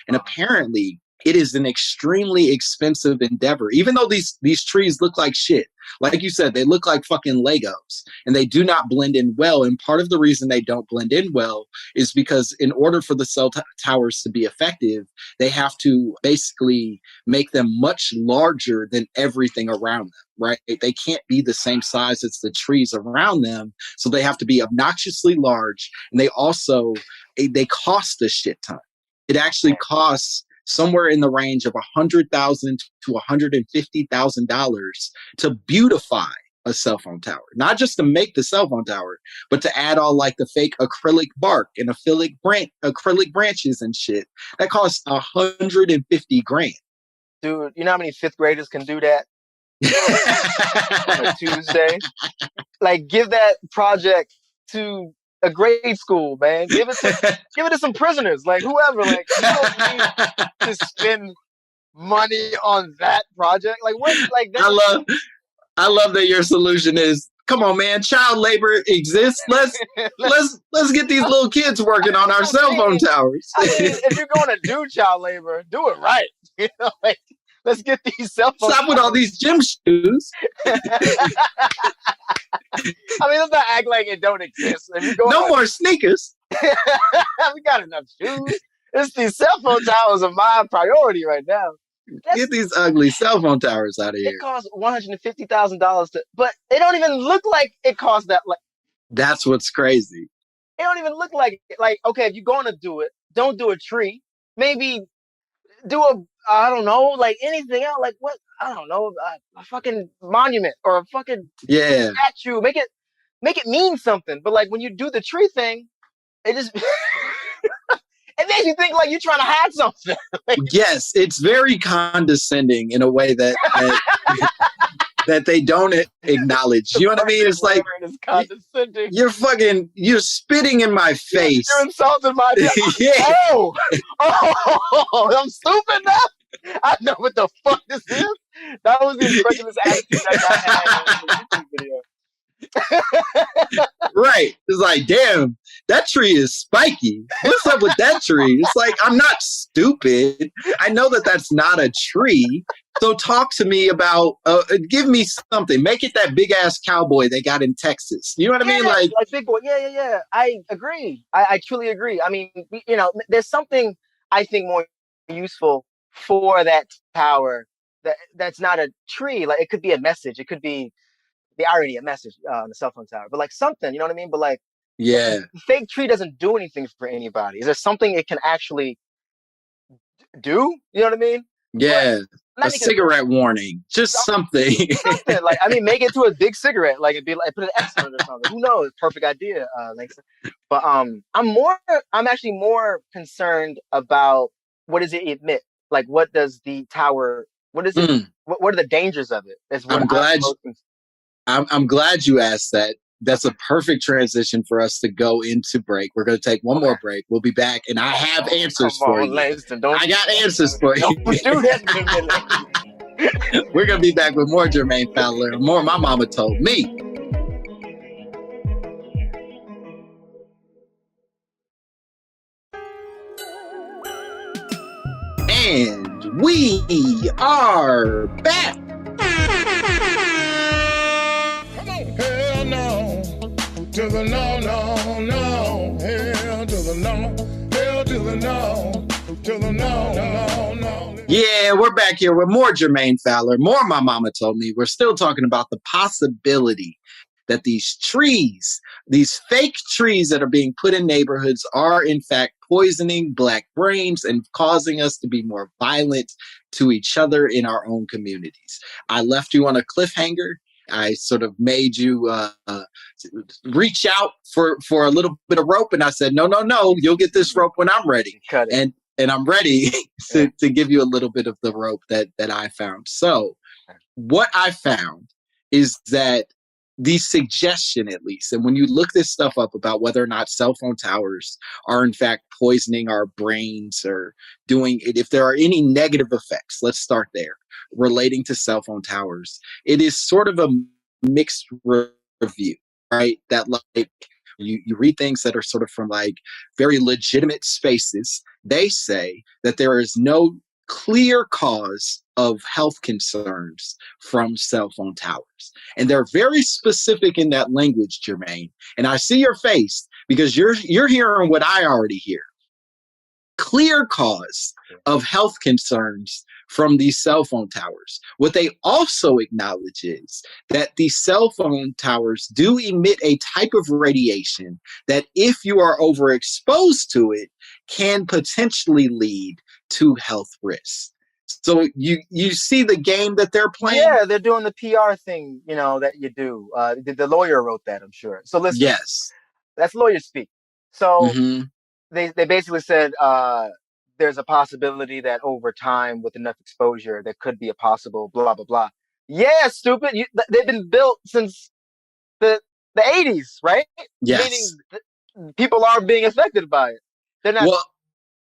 And apparently it is an extremely expensive endeavor, even though these trees look like shit. Like you said, they look like fucking Legos and they do not blend in well. And part of the reason they don't blend in well is because in order for the cell towers to be effective, they have to basically make them much larger than everything around them, right? They can't be the same size as the trees around them. So they have to be obnoxiously large. And they cost a shit ton. It actually costs somewhere in the range of $100,000 to $150,000 to beautify a cell phone tower. Not just to make the cell phone tower, but to add all like the fake acrylic bark and acrylic branches and shit. That costs $150,000. Dude, you know how many fifth graders can do that on a Tuesday? Like, give that project to a grade school, man. Give it to some prisoners, like whoever. Like, you don't need to spend money on that project. Like what? Like that. I love that your solution is, come on, man, child labor exists. Let's get these little kids working on our cell phone towers. I mean, if you're going to do child labor, do it right. Like, let's get these cell phones. Stop with all these gym shoes. I mean, let's not act like it don't exist. No more sneakers. We got enough shoes. These cell phone towers are my priority right now. Get these ugly cell phone towers out of here. It costs $150,000 but it don't even look like it costs that. Like, that's what's crazy. It don't even look like okay, if you're going to do it, don't do a tree. Maybe I don't know, like anything else, like what, I don't know, a fucking monument or a fucking Yeah. statue. Make it mean something. But like when you do the tree thing, it just it makes you think like you're trying to hide something. Yes, it's very condescending in a way that they don't acknowledge. You know what I mean? It's like It's condescending. you're spitting in my face. You're insulting my Yeah. Oh, I'm stupid now. I know what the fuck this is. That was the incredulous attitude that guy had in the YouTube video. Right. It's like, damn, that tree is spiky. What's up with that tree? It's like, I'm not stupid. I know that that's not a tree. So talk to me about, give me something. Make it that big ass cowboy they got in Texas. You know what I mean? Like big boy. Yeah. I agree. I truly agree. I mean, you know, there's something I think more useful for that tower that's not a tree. Like it could be a message. It could be the irony, a message on the cell phone tower, but like something, you know what I mean? But like, yeah, the fake tree doesn't do anything for anybody. Is there something it can actually do? You know what I mean? yeah. A cigarette warning, just something. Something like, I mean, make it to a big cigarette, like it'd be like put an X on it or something. Who knows? Perfect idea, Langston. But I'm actually more concerned about what does it emit? Like, what does the tower? What is it? What are the dangers of it? Is what I'm glad you asked that. That's a perfect transition for us to go into break. We're going to take one more break. We'll be back, and I have answers for you. Langston, I got answers for you. Don't do that. We're going to be back with more Jermaine Fowler, more My Mama Told Me. And we are back. Hell no, to the no, no, no. Hell to the no, hell to the no, to the no, no, no. Yeah, we're back here with more Jermaine Fowler, more My Mama Told Me. We're still talking about the possibility that these trees, these fake trees that are being put in neighborhoods are in fact poisoning Black brains and causing us to be more violent to each other in our own communities. I left you on a cliffhanger. I sort of made you reach out for a little bit of rope, and I said, no, you'll get this rope when I'm ready. Cut it. And I'm ready to give you a little bit of the rope that I found. So what I found is that the suggestion, at least, and when you look this stuff up about whether or not cell phone towers are in fact poisoning our brains or doing it, if there are any negative effects, let's start there, relating to cell phone towers, it is sort of a mixed review, right? That like you read things that are sort of from like very legitimate spaces. They say that there is no clear cause of health concerns from cell phone towers. And they're very specific in that language, Jermaine. And I see your face because you're hearing what I already hear. Clear cause of health concerns from these cell phone towers. What they also acknowledge is that these cell phone towers do emit a type of radiation that if you are overexposed to it can potentially lead to health risks. So you see the game that they're playing? Yeah, they're doing the PR thing, you know, that you do. The lawyer wrote that, I'm sure. So listen, yes, that's lawyer speak. So they basically said there's a possibility that over time, with enough exposure, there could be a possible blah blah blah. Yeah, stupid. They've been built since the 80s, right? Yes. Meaning people are being affected by it. They're not. Well,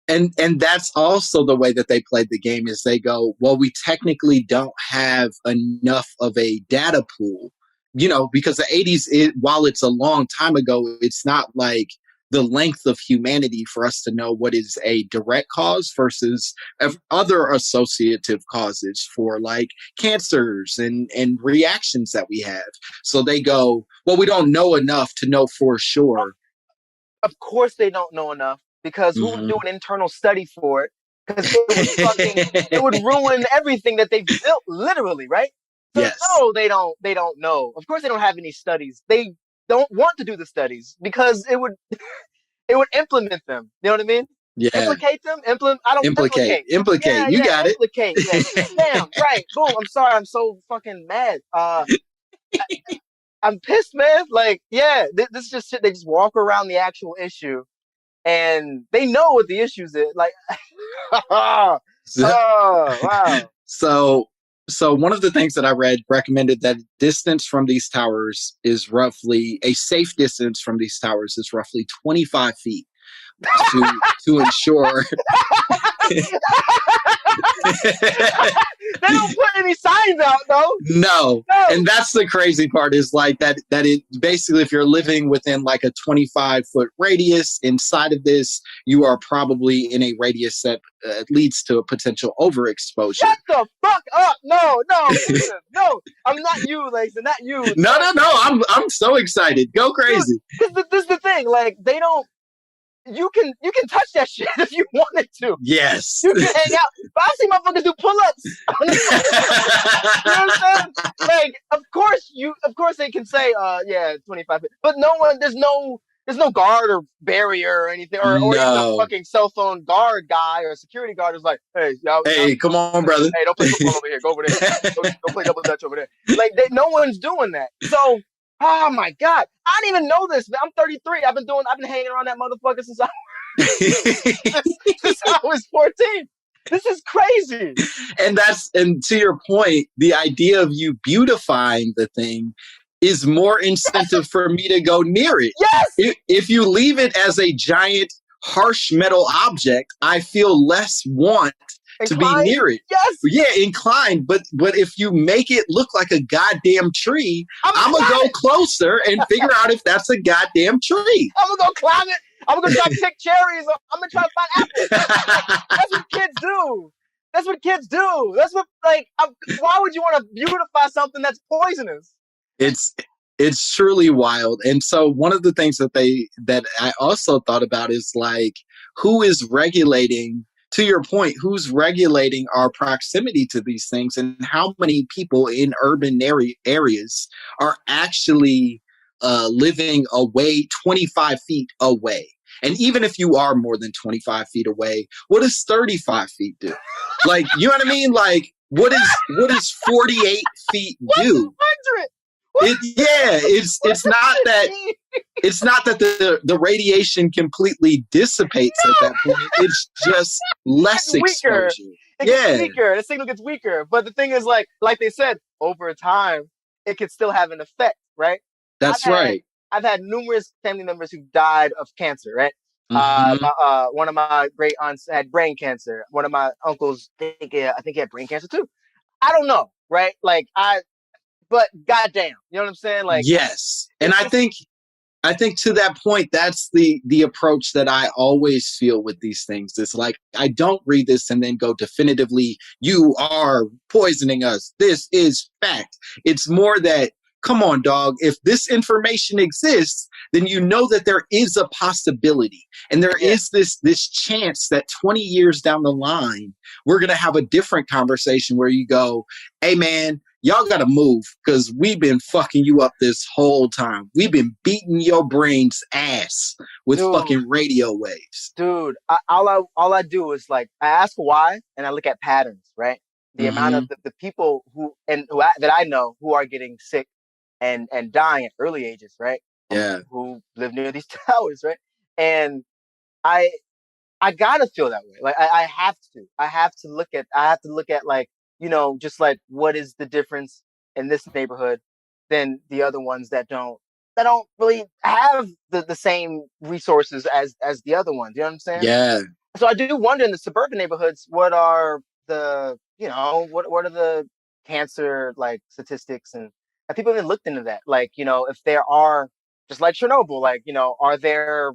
and that's also the way that they played the game is they go, well, we technically don't have enough of a data pool, you know, because the 80s, while it's a long time ago, it's not like the length of humanity for us to know what is a direct cause versus other associative causes for like cancers and reactions that we have. So they go, well, we don't know enough to know for sure. Of course they don't know enough because who would do an internal study for it? Because it would ruin everything that they've built, literally, right? So yes. No, they don't know. Of course they don't have any studies. They don't want to do the studies because it would implement them. You know what I mean? Yeah. Implicate them? I don't Implicate. Yeah, You got it. implicate. Yeah. Damn, right. Boom. I'm sorry. I'm so fucking mad. I'm pissed, man. Like, yeah, this is just shit. They just walk around the actual issue and they know what the issue is. Like, oh, wow. So one of the things that I read recommended that distance from these towers is roughly a safe distance from these towers is roughly 25 feet to ensure. They don't put any signs out though. No. And that's the crazy part is like that it basically, if you're living within like a 25-foot radius inside of this, you are probably in a radius that leads to a potential overexposure. Shut the fuck up. No. No. I'm not you, Langston, not you. No. I'm so excited. Go crazy. Dude, this is the thing. Like, they don't. You can touch that shit if you wanted to. Yes. You can hang out. But I've seen motherfuckers do pull-ups. You know what I'm saying? Like, of course they can say, 25 feet. But there's no guard or barrier or anything, or even a fucking cell phone guard guy or a security guard who's like, hey, come on, brother. Hey, don't play football over here. Go over there. Don't play double dutch over there. Like, no one's doing that. So, oh my God, I didn't even know this. I'm 33. I've been hanging around that motherfucker since I was 14. This is crazy. And to your point, the idea of you beautifying the thing is more incentive for me to go near it. Yes. If you leave it as a giant harsh metal object, I feel less want to be near it. Yes. Yeah, inclined. But if you make it look like a goddamn tree, I'm going to go closer and figure out if that's a goddamn tree. I'm going to go climb it. I'm going to try to pick cherries. I'm going to try to find apples. That's what kids do. That's what, like, why would you want to beautify something that's poisonous? It's truly wild. And so one of the things that I also thought about is like, who is regulating, to your point, who's regulating our proximity to these things, and how many people in urban areas are actually living away 25 feet away? And even if you are more than 25 feet away, what does 35 feet do? Like, you know what I mean? Like, what does 48 feet do? It's not that the radiation completely dissipates at that point. It's just less exposure. It gets weaker. The signal gets weaker. But the thing is, like they said, over time, it could still have an effect, right? That's right. I've had numerous family members who died of cancer, right? One of my great aunts had brain cancer. One of my uncles, I think he had brain cancer too. I don't know, right? Like, but goddamn, you know what I'm saying? Like, yes. And I think to that point, that's the approach that I always feel with these things. It's like, I don't read this and then go definitively, you are poisoning us. This is fact. It's more that, come on, dog. If this information exists, then you know that there is a possibility. And there is this chance that 20 years down the line, we're going to have a different conversation where you go, hey, man, y'all got to move, because we've been fucking you up this whole time. We've been beating your brain's ass with fucking radio waves. Dude, all I do is, like, I ask why, and I look at patterns, right? The amount of the people that I know who are getting sick and dying at early ages, right? Yeah. Who live near these towers, right? And I gotta feel that way. Like, I have to look at like, you know, just like, what is the difference in this neighborhood than the other ones that don't really have the same resources as the other ones. You know what I'm saying? Yeah. So I do wonder, in the suburban neighborhoods, what are the cancer, like, statistics, and have people even looked into that? Like, you know, if there are, just like Chernobyl, like, you know, are there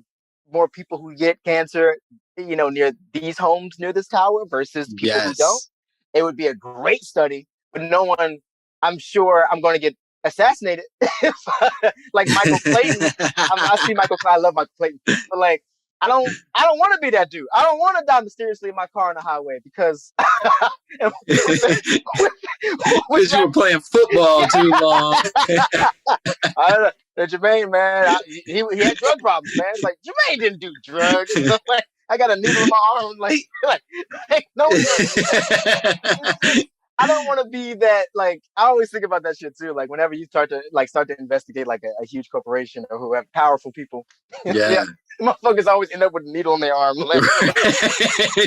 more people who get cancer, you know, near these homes, near this tower, versus people who don't? It would be a great study, but no one, I'm sure I'm going to get assassinated. Like Michael Clayton. I see Michael Clayton. I love Michael Clayton. But, like, I don't want to be that dude. I don't want to die mysteriously in my car on the highway because because you were playing football too long. Jermaine, man, he had drug problems, man. It's like, Jermaine didn't do drugs. I got a needle in my arm. Like no. I don't want to be that. Like I always think about that shit too. Like whenever you start to investigate like a huge corporation or whoever, powerful people. Yeah. Motherfuckers always end up with a needle in their arm. Like,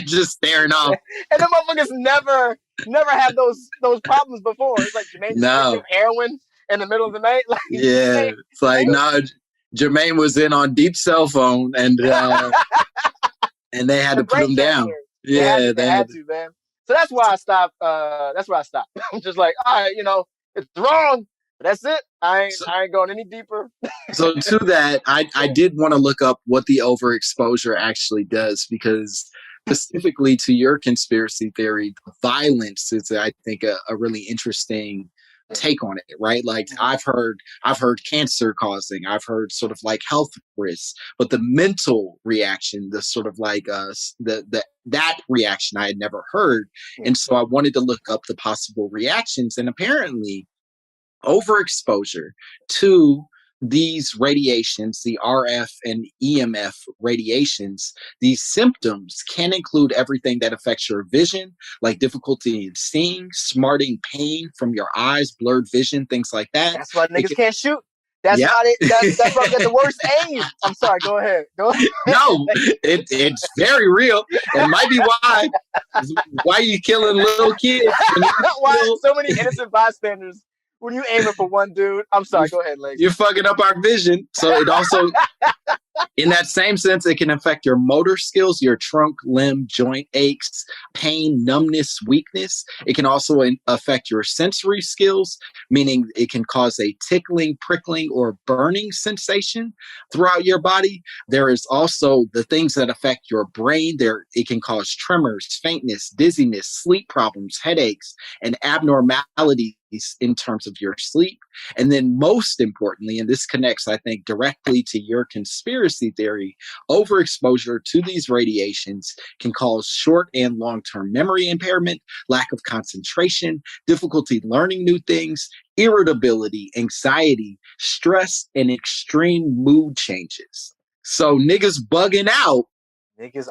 just staring off. And the motherfuckers never had those problems before. It's like Jermaine just picked up heroin in the middle of the night. Like, yeah, it's like Jermaine was in on deep cell phone and and they had to put him down. Yeah, they had to, man. So that's why I stopped. I'm just like, all right, it's wrong. But that's it. I ain't going any deeper. So to that, I did want to look up what the overexposure actually does, because specifically to your conspiracy theory, violence is, I think, a really interesting take on it, right? Like I've heard cancer causing, I've heard sort of like health risks, but the mental reaction, the sort of like that reaction I had never heard. And so I wanted to look up the possible reactions, and apparently overexposure to these radiations, the RF and EMF radiations, these symptoms can include everything that affects your vision, like difficulty in seeing, smarting pain from your eyes, blurred vision, things like that. That's why niggas can't shoot. That's why that's why the worst aim. I'm sorry, go ahead. No, it's very real. It might be why you killing little kids. Why so many innocent bystanders when you aiming for one dude? I'm sorry, go ahead, Lex. You're fucking up our vision. So it also, in that same sense, it can affect your motor skills, your trunk, limb, joint aches, pain, numbness, weakness. It can also affect your sensory skills, meaning it can cause a tickling, prickling, or burning sensation throughout your body. There is also the things that affect your brain. It can cause tremors, faintness, dizziness, sleep problems, headaches, and abnormalities in terms of your sleep. And then most importantly, and this connects, I think, directly to your conspiracy theory, overexposure to these radiations can cause short and long-term memory impairment, lack of concentration, difficulty learning new things, irritability, anxiety, stress, and extreme mood changes. So niggas bugging out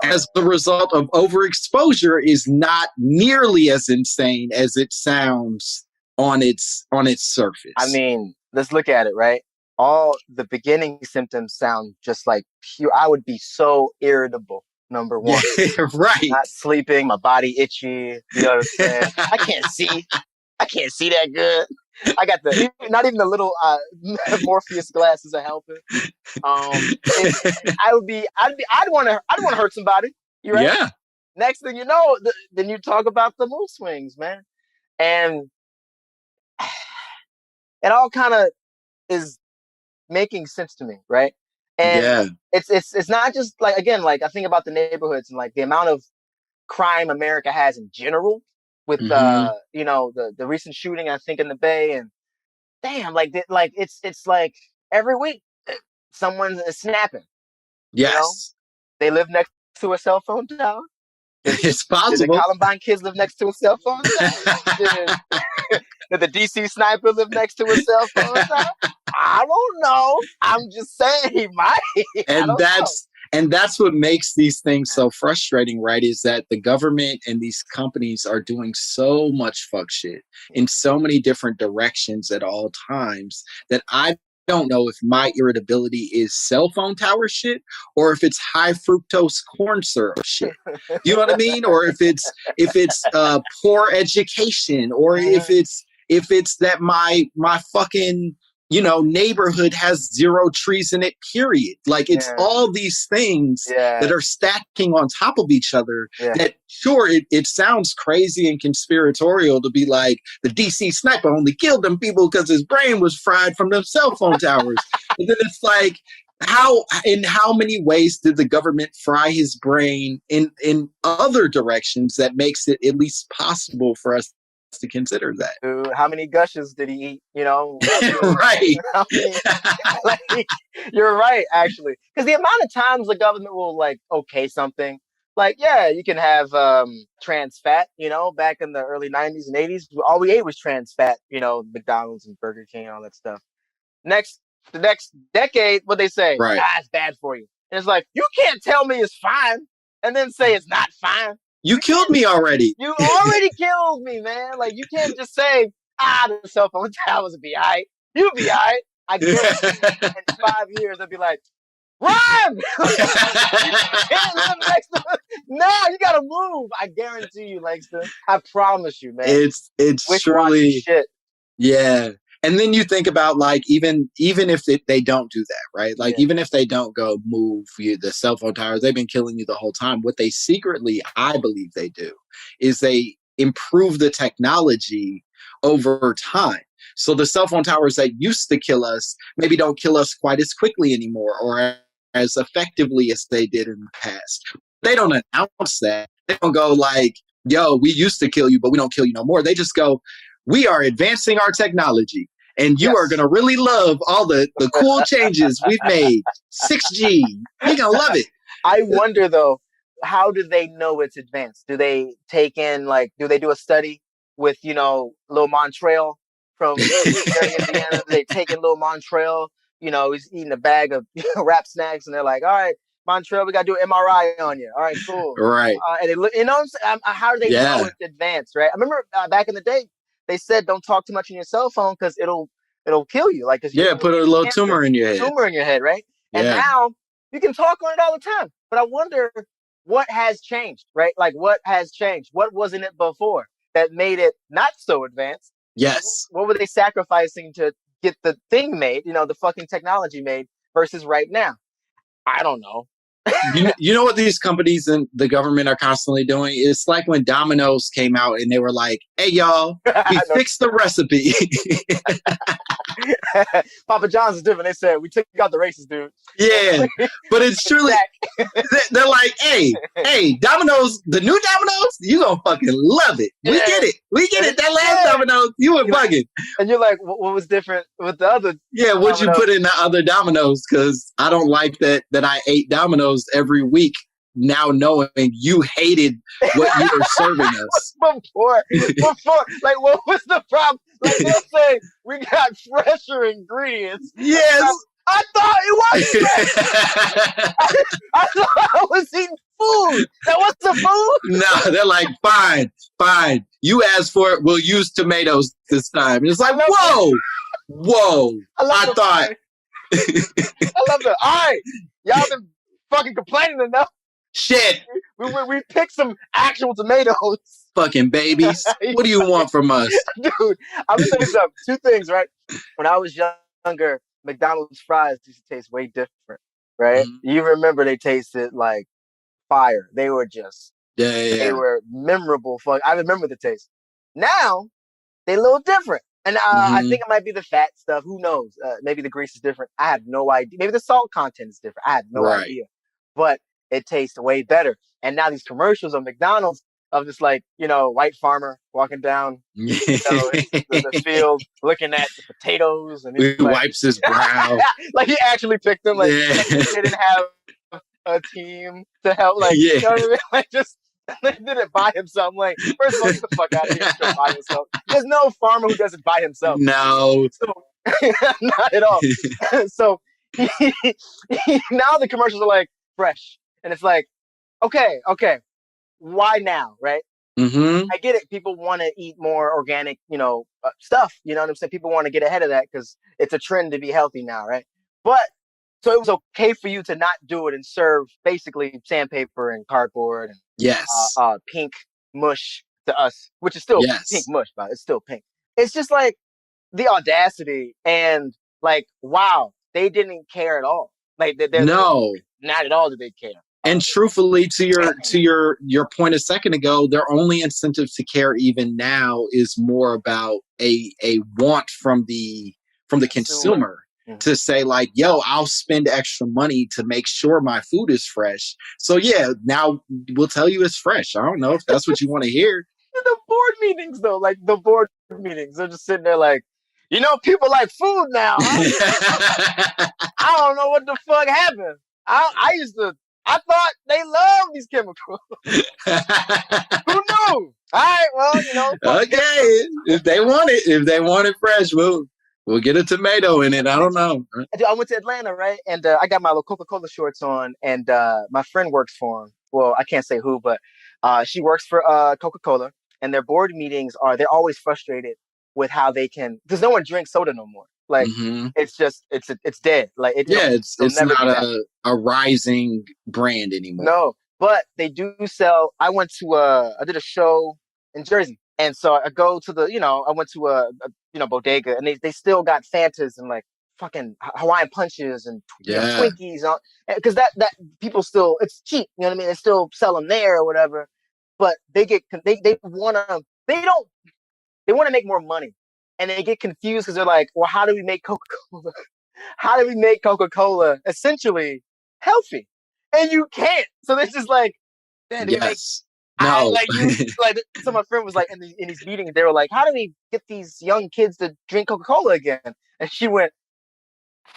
as the result of overexposure is not nearly as insane as it sounds on its surface. I mean, let's look at it, right? All the beginning symptoms sound just like pure. I would be so irritable, number one. Right. Not sleeping, my body itchy. You know what I'm saying? I can't see that good. I got not even the little Morpheus glasses are helping. I'd want to hurt somebody. You right? Yeah. Next thing you know, then you talk about the mood swings, man, and it all kind of is making sense to me, right? And it's not just like, again, like I think about the neighborhoods and like the amount of crime America has in general with the recent shooting, I think, in the Bay, and damn, it's like every week someone is snapping. Yes. They live next to a cell phone tower. It's possible. Did the Columbine kids live next to a cell phone tower? Did the DC sniper live next to a cell phone tower? I don't know. I'm just saying he might. And that's what makes these things so frustrating, right? Is that the government and these companies are doing so much fuck shit in so many different directions at all times that I don't know if my irritability is cell phone tower shit or if it's high fructose corn syrup shit. You know what I mean? Or if it's poor education, or if it's that my fucking neighborhood has 0 trees in it, period. Like it's all these things that are stacking on top of each other that sure, it sounds crazy and conspiratorial to be like the DC sniper only killed them people because his brain was fried from them cell phone towers. And then it's like, in how many ways did the government fry his brain in other directions that makes it at least possible for us to consider that? Dude, how many gushes did he eat? Right. You're right, actually, because the amount of times the government will okay something, you can have trans fat. Back in the early 90s and 80s, all we ate was trans fat. McDonald's and Burger King and all that stuff. The next decade, what they say, right? It's bad for you. And it's like, you can't tell me it's fine. and then say it's not fine. You killed me already. You already killed me, man. Like, you can't just say, the cell phone towers will be all right. You'll be all right. I guarantee in 5 years, they'll be like, run! You can't live next to No, you gotta move. I guarantee you, Langston. I promise you, man. It's truly shit. Yeah. And then you think about like even if they don't do that, right? Like even if they don't go move the cell phone towers, they've been killing you the whole time. What they secretly, I believe they do, is they improve the technology over time. So the cell phone towers that used to kill us maybe don't kill us quite as quickly anymore or as effectively as they did in the past. They don't announce that. They don't go like, yo, we used to kill you, but we don't kill you no more. They just go, we are advancing our technology and you are going to really love all the cool changes we've made. 6G. You're going to love it. I wonder, though, how do they know it's advanced? Do they take in, like, do they do a study with, Lil Montreal from Indiana? Do they take in Lil Montreal? He's eating a bag of rap snacks and they're like, all right, Montreal, we got to do an MRI on you. All right, cool. Right. And they look, how do they know it's advanced, right? I remember back in the day, they said don't talk too much on your cell phone because it'll kill you. Like, put a little tumor in your head. Tumor in your head, right? And now you can talk on it all the time. But I wonder what has changed, right? Like, what has changed? What wasn't it before that made it not so advanced? Yes. What were they sacrificing to get the thing made? The fucking technology made versus right now. I don't know. You know what these companies and the government are constantly doing? It's like when Domino's came out and they were like, hey, y'all, we fixed the recipe. Papa John's is different. They said, we took out the racist dude. Yeah, but it's truly, they're like, hey, Domino's, the new Domino's, you gonna fucking love it. We get it. That last Domino's, you were bugging. And you're like, what was different with the other? Yeah, what'd you put in the other Domino's? Because I don't like that I ate Domino's every week, now knowing you hated what you were serving us. Before, like, what was the problem? Like, they'll say, we got fresher ingredients. Yes. I thought it was I thought I was eating food. That was the food? No, they're like, fine. You asked for it. We'll use tomatoes this time. And it's like, whoa. I thought. I love that. All right. Y'all been fucking complaining enough. Shit. We picked some actual tomatoes. Fucking babies. What do you want from us? Dude, I'm gonna tell you something. 2 things, right? When I was younger, McDonald's fries used to taste way different, right? Mm-hmm. You remember they tasted like fire. They were just, they were memorable. I remember the taste. Now, they're a little different. And I think it might be the fat stuff. Who knows? Maybe the grease is different. I have no idea. Maybe the salt content is different. I have no idea. But it tastes way better. And now these commercials of McDonald's of this, like, white farmer walking down the field looking at the potatoes. And he wipes his brow. Like, he actually picked them. Like, he didn't have a team to help. Like, you know what I mean? Like, just he did it by himself. I'm like, first of all, get the fuck out of here. Don't by himself. There's no farmer who does it by himself. No. So, not at all. So now the commercials are like fresh. And it's like, okay. Why now, right? Mm-hmm. I get it. People want to eat more organic, stuff. You know what I'm saying? People want to get ahead of that because it's a trend to be healthy now, right? But so it was okay for you to not do it and serve basically sandpaper and cardboard and pink mush to us, which is still pink mush, but it's still pink. It's just like the audacity and like, wow, they didn't care at all. Like, no, not at all did they care. And truthfully, to your point a second ago, their only incentive to care even now is more about a want from the consumer to say like, yo, I'll spend extra money to make sure my food is fresh. So yeah, now we'll tell you it's fresh. I don't know if that's what you want to hear. The board meetings though, like the board meetings, they're just sitting there like, people like food now. Huh? I don't know what the fuck happened. I thought they love these chemicals. Who knew? All right, well, Okay, if they want it fresh, we'll get a tomato in it. I don't know. I went to Atlanta, right? And I got my little Coca-Cola shorts on, and my friend works for him. well, I can't say who, but she works for Coca-Cola, and their board meetings they're always frustrated with how they can, because no one drinks soda no more. Like Hmm. it's just it's dead. Like Yeah, it'll it's never be not that. a rising brand anymore. No, but they do sell. I did a show in Jersey, and so I go to I went to a bodega, and they still got Fantas and like fucking Hawaiian punches and Yeah. Twinkies, because that people still, it's cheap. You know what I mean? They still sell them there or whatever, but they want to make more money, and they get confused because they're like, well, how do we make Coca-Cola? How do we make Coca-Cola essentially healthy? And you can't. So they're just like, man, do we make? Yes. I No. like you like. So my friend was like in these meetings, they were like, how do we get these young kids to drink Coca-Cola again? And she went,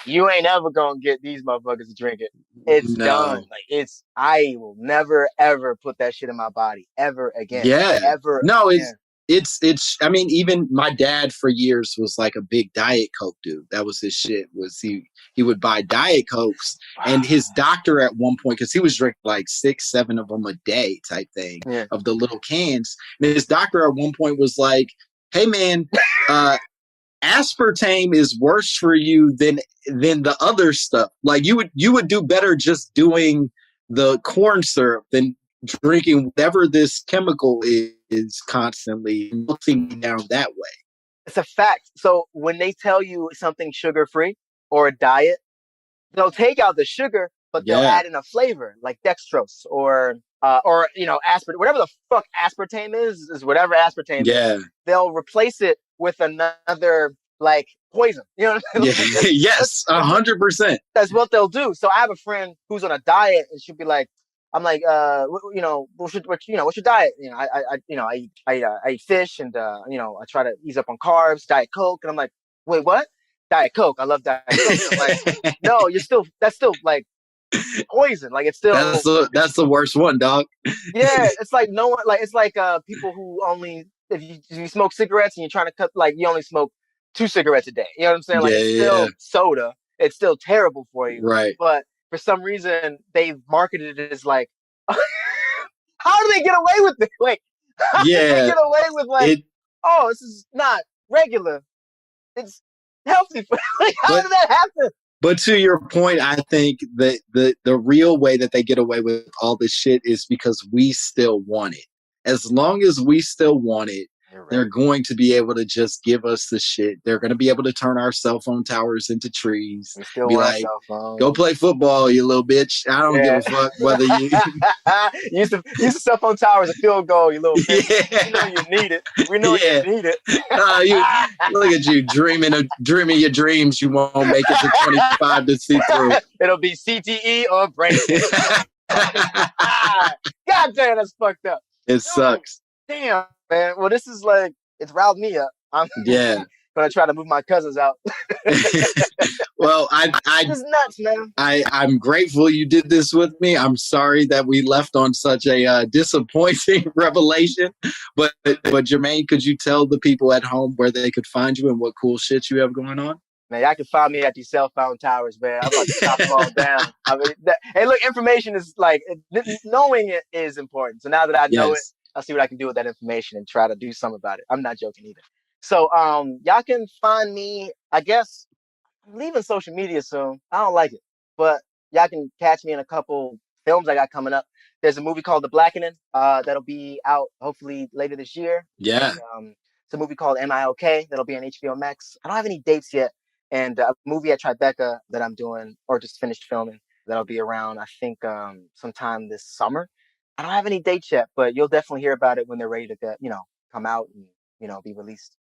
you ain't ever gonna get these motherfuckers to drink it. It's done. No. Like I will never ever put that shit in my body ever again. Yeah. Ever No, again. it's I mean, even my dad for years was like a big Diet Coke dude. That was his shit. Was he would buy Diet Cokes, and his doctor at one point, because he was drinking like 6-7 of them a day type thing, Yeah. of the little cans. And his doctor at one point was like, hey man, aspartame is worse for you than the other stuff. Like you would do better just doing the corn syrup than drinking whatever this chemical is constantly melting down that way. It's a fact. So when they tell you something sugar free or a diet, they'll take out the sugar, but they'll add in a flavor like dextrose or aspartame, whatever the fuck aspartame is whatever aspartame is. They'll replace it with another like poison. You know what I mean? Yeah. Yes, 100%. That's what they'll do. So I have a friend who's on a diet, and she'll be like, I'm like, what's your diet? I eat fish, and I try to ease up on carbs, Diet Coke, and I'm like, wait, what? Diet Coke? I love Diet Coke. I'm like, no, that's still like poison. Like it's still that's the worst one, dog. Yeah, it's like no one, like it's like people who only if you smoke cigarettes and you're trying to cut, like you only smoke 2 cigarettes a day. You know what I'm saying? Like it's still soda. It's still terrible for you. Right. But for some reason they've marketed it as like, how do they get away with it? Like, how do they get away with like, oh, this is not regular. It's healthy. Like, how did that happen? But to your point, I think that the real way that they get away with all this shit is because we still want it. As long as we still want it, they're going to be able to just give us the shit. They're going to be able to turn our cell phone towers into trees. We still be want like, cell phone. Go play football, you little bitch. I don't give a fuck whether you use the cell phone tower as a field goal, you little bitch. Yeah. You know you need it. We know you need it. Look at you dreaming your dreams. You won't make it to 25 to see through. It'll be CTE or brain. God damn, that's fucked up. It sucks. Damn, man. Well, this is like, it's riled me up. I'm gonna try to move my cousins out. Well, This is nuts, man. I'm grateful you did this with me. I'm sorry that we left on such a disappointing revelation. But Jermaine, could you tell the people at home where they could find you and what cool shit you have going on? Man, y'all can find me at these cell phone towers, man. I'm about to chop them all down. I mean, hey, look, information is like, knowing it is important. So now that I know it, I'll see what I can do with that information and try to do something about it. I'm not joking either. So y'all can find me, I guess, I'm leaving social media soon. I don't like it. But y'all can catch me in a couple films I got coming up. There's a movie called The Blackening that'll be out hopefully later this year. Yeah. And, it's a movie called Am I Okay? That'll be on HBO Max. I don't have any dates yet. And a movie at Tribeca that I'm doing, or just finished filming, that'll be around, I think, sometime this summer. I don't have any dates yet, but you'll definitely hear about it when they're ready to get, come out and, be released.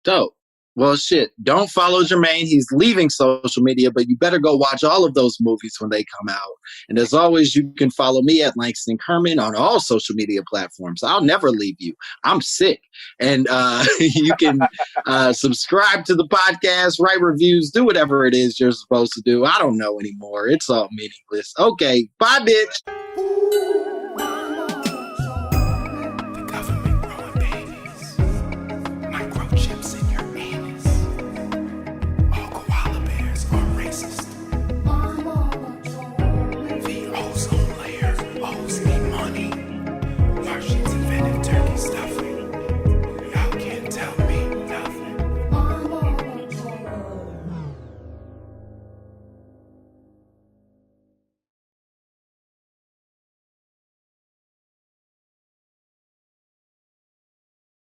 Dope. Well, shit, don't follow Jermaine. He's leaving social media, but you better go watch all of those movies when they come out. And as always, you can follow me at Langston Kerman on all social media platforms. I'll never leave you. I'm sick. And you can subscribe to the podcast, write reviews, do whatever it is you're supposed to do. I don't know anymore. It's all meaningless. Okay, bye, bitch. The ozone layer owes me money. money.